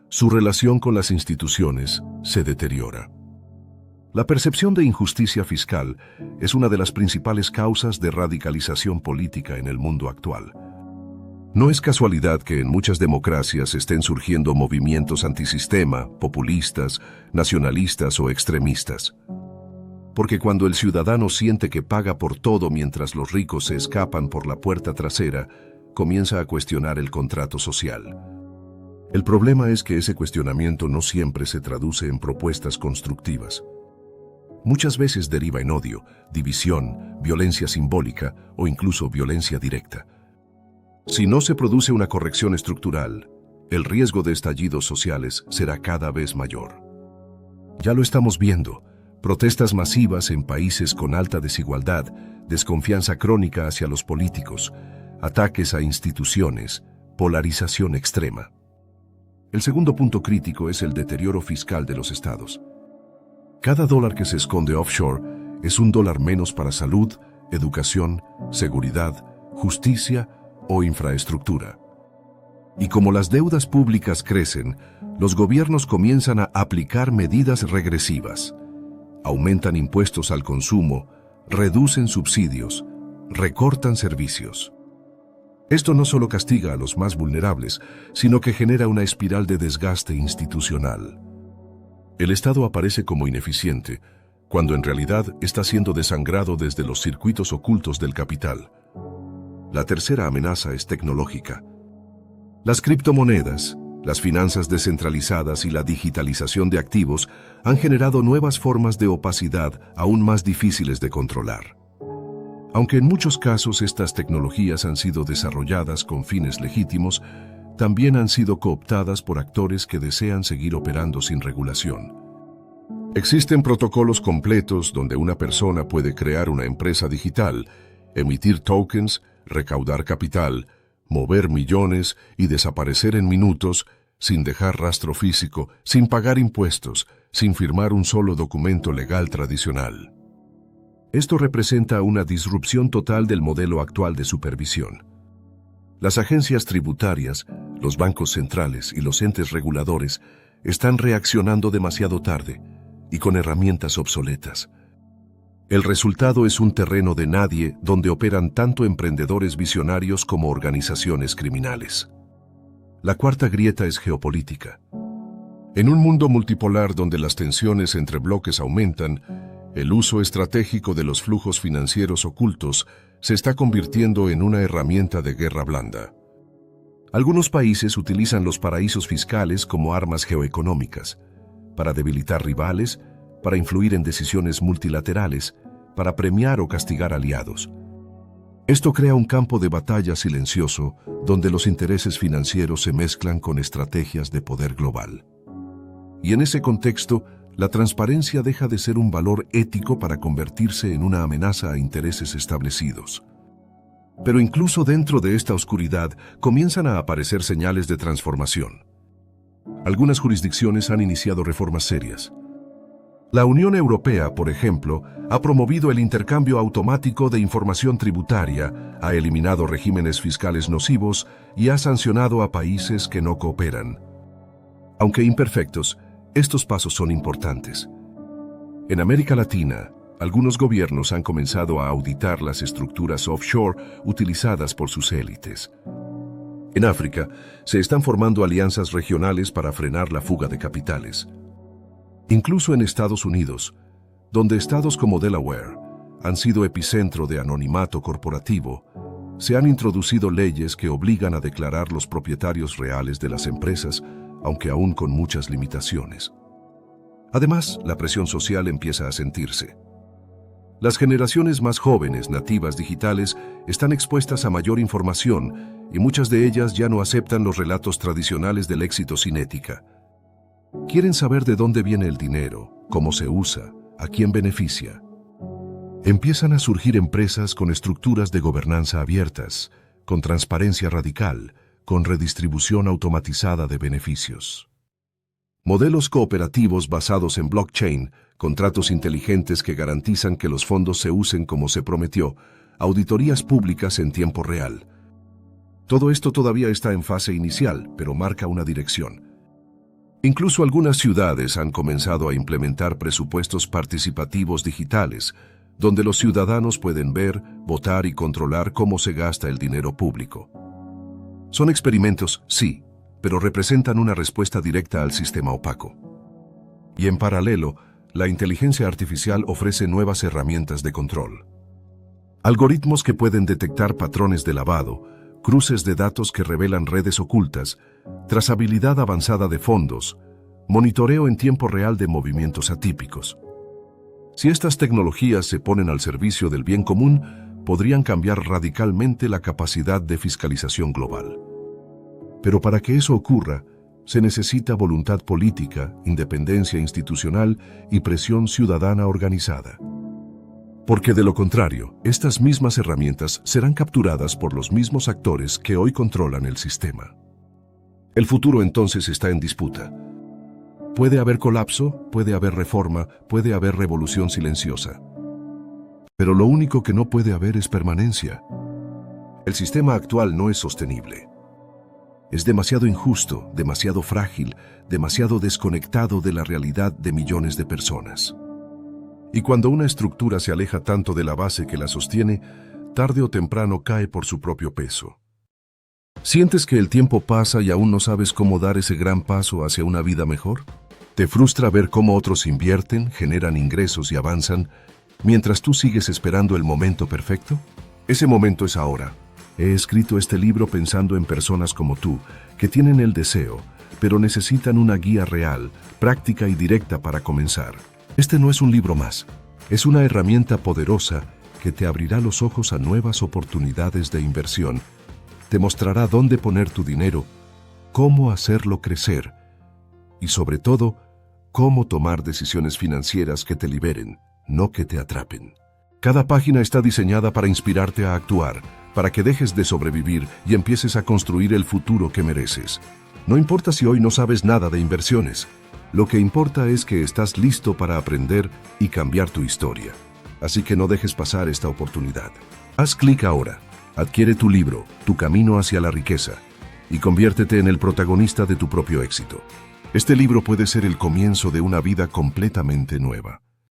su relación con las instituciones se deteriora. La percepción de injusticia fiscal es una de las principales causas de radicalización política en el mundo actual. No es casualidad que en muchas democracias estén surgiendo movimientos antisistema, populistas, nacionalistas o extremistas. Porque cuando el ciudadano siente que paga por todo mientras los ricos se escapan por la puerta trasera, comienza a cuestionar el contrato social. El problema es que ese cuestionamiento no siempre se traduce en propuestas constructivas. Muchas veces deriva en odio, división, violencia simbólica o incluso violencia directa. Si no se produce una corrección estructural, el riesgo de estallidos sociales será cada vez mayor. Ya lo estamos viendo: protestas masivas en países con alta desigualdad, desconfianza crónica hacia los políticos, ataques a instituciones, polarización extrema. El segundo punto crítico es el deterioro fiscal de los estados. Cada dólar que se esconde offshore es un dólar menos para salud, educación, seguridad, justicia o infraestructura. Y como las deudas públicas crecen, los gobiernos comienzan a aplicar medidas regresivas. Aumentan impuestos al consumo, reducen subsidios, recortan servicios. Esto no solo castiga a los más vulnerables, sino que genera una espiral de desgaste institucional. El Estado aparece como ineficiente, cuando en realidad está siendo desangrado desde los circuitos ocultos del capital. La tercera amenaza es tecnológica. Las criptomonedas, las finanzas descentralizadas y la digitalización de activos han generado nuevas formas de opacidad aún más difíciles de controlar. Aunque en muchos casos estas tecnologías han sido desarrolladas con fines legítimos, también han sido cooptadas por actores que desean seguir operando sin regulación. Existen protocolos completos donde una persona puede crear una empresa digital, emitir tokens, recaudar capital, mover millones y desaparecer en minutos sin dejar rastro físico, sin pagar impuestos, sin firmar un solo documento legal tradicional. Esto representa una disrupción total del modelo actual de supervisión. Las agencias tributarias, los bancos centrales y los entes reguladores están reaccionando demasiado tarde y con herramientas obsoletas. El resultado es un terreno de nadie donde operan tanto emprendedores visionarios como organizaciones criminales. La cuarta grieta es geopolítica. En un mundo multipolar donde las tensiones entre bloques aumentan, el uso estratégico de los flujos financieros ocultos se está convirtiendo en una herramienta de guerra blanda. Algunos países utilizan los paraísos fiscales como armas geoeconómicas, para debilitar rivales, para influir en decisiones multilaterales, para premiar o castigar aliados. Esto crea un campo de batalla silencioso donde los intereses financieros se mezclan con estrategias de poder global. Y en ese contexto, la transparencia deja de ser un valor ético para convertirse en una amenaza a intereses establecidos. Pero incluso dentro de esta oscuridad comienzan a aparecer señales de transformación. Algunas jurisdicciones han iniciado reformas serias. La Unión Europea, por ejemplo, ha promovido el intercambio automático de información tributaria, ha eliminado regímenes fiscales nocivos y ha sancionado a países que no cooperan. Aunque imperfectos, estos pasos son importantes. En América Latina, algunos gobiernos han comenzado a auditar las estructuras offshore utilizadas por sus élites. En África, se están formando alianzas regionales para frenar la fuga de capitales. Incluso en Estados Unidos, donde estados como Delaware han sido epicentro de anonimato corporativo, se han introducido leyes que obligan a declarar los propietarios reales de las empresas, aunque aún con muchas limitaciones. Además, la presión social empieza a sentirse. Las generaciones más jóvenes, nativas digitales, están expuestas a mayor información y muchas de ellas ya no aceptan los relatos tradicionales del éxito sin ética. Quieren saber de dónde viene el dinero, cómo se usa, a quién beneficia. Empiezan a surgir empresas con estructuras de gobernanza abiertas, con transparencia radical, con redistribución automatizada de beneficios. Modelos cooperativos basados en blockchain, contratos inteligentes que garantizan que los fondos se usen como se prometió, auditorías públicas en tiempo real. Todo esto todavía está en fase inicial, pero marca una dirección. Incluso algunas ciudades han comenzado a implementar presupuestos participativos digitales, donde los ciudadanos pueden ver, votar y controlar cómo se gasta el dinero público. Son experimentos, sí, pero representan una respuesta directa al sistema opaco. Y en paralelo, la inteligencia artificial ofrece nuevas herramientas de control. Algoritmos que pueden detectar patrones de lavado, cruces de datos que revelan redes ocultas, trazabilidad avanzada de fondos, monitoreo en tiempo real de movimientos atípicos. Si estas tecnologías se ponen al servicio del bien común, podrían cambiar radicalmente la capacidad de fiscalización global. Pero para que eso ocurra, se necesita voluntad política, independencia institucional y presión ciudadana organizada. Porque de lo contrario, estas mismas herramientas serán capturadas por los mismos actores que hoy controlan el sistema. El futuro entonces está en disputa. Puede haber colapso, puede haber reforma, puede haber revolución silenciosa. Pero lo único que no puede haber es permanencia. El sistema actual no es sostenible. Es demasiado injusto, demasiado frágil, demasiado desconectado de la realidad de millones de personas. Y cuando una estructura se aleja tanto de la base que la sostiene, tarde o temprano cae por su propio peso. ¿Sientes que el tiempo pasa y aún no sabes cómo dar ese gran paso hacia una vida mejor? ¿Te frustra ver cómo otros invierten, generan ingresos y avanzan, mientras tú sigues esperando el momento perfecto? Ese momento es ahora. He escrito este libro pensando en personas como tú, que tienen el deseo, pero necesitan una guía real, práctica y directa para comenzar. Este no es un libro más, es una herramienta poderosa que te abrirá los ojos a nuevas oportunidades de inversión, te mostrará dónde poner tu dinero, cómo hacerlo crecer y, sobre todo, cómo tomar decisiones financieras que te liberen, no que te atrapen. Cada página está diseñada para inspirarte a actuar, para que dejes de sobrevivir y empieces a construir el futuro que mereces. No importa si hoy no sabes nada de inversiones, lo que importa es que estás listo para aprender y cambiar tu historia. Así que no dejes pasar esta oportunidad. Haz clic ahora, adquiere tu libro, Tu camino hacia la riqueza, y conviértete en el protagonista de tu propio éxito. Este libro puede ser el comienzo de una vida completamente nueva.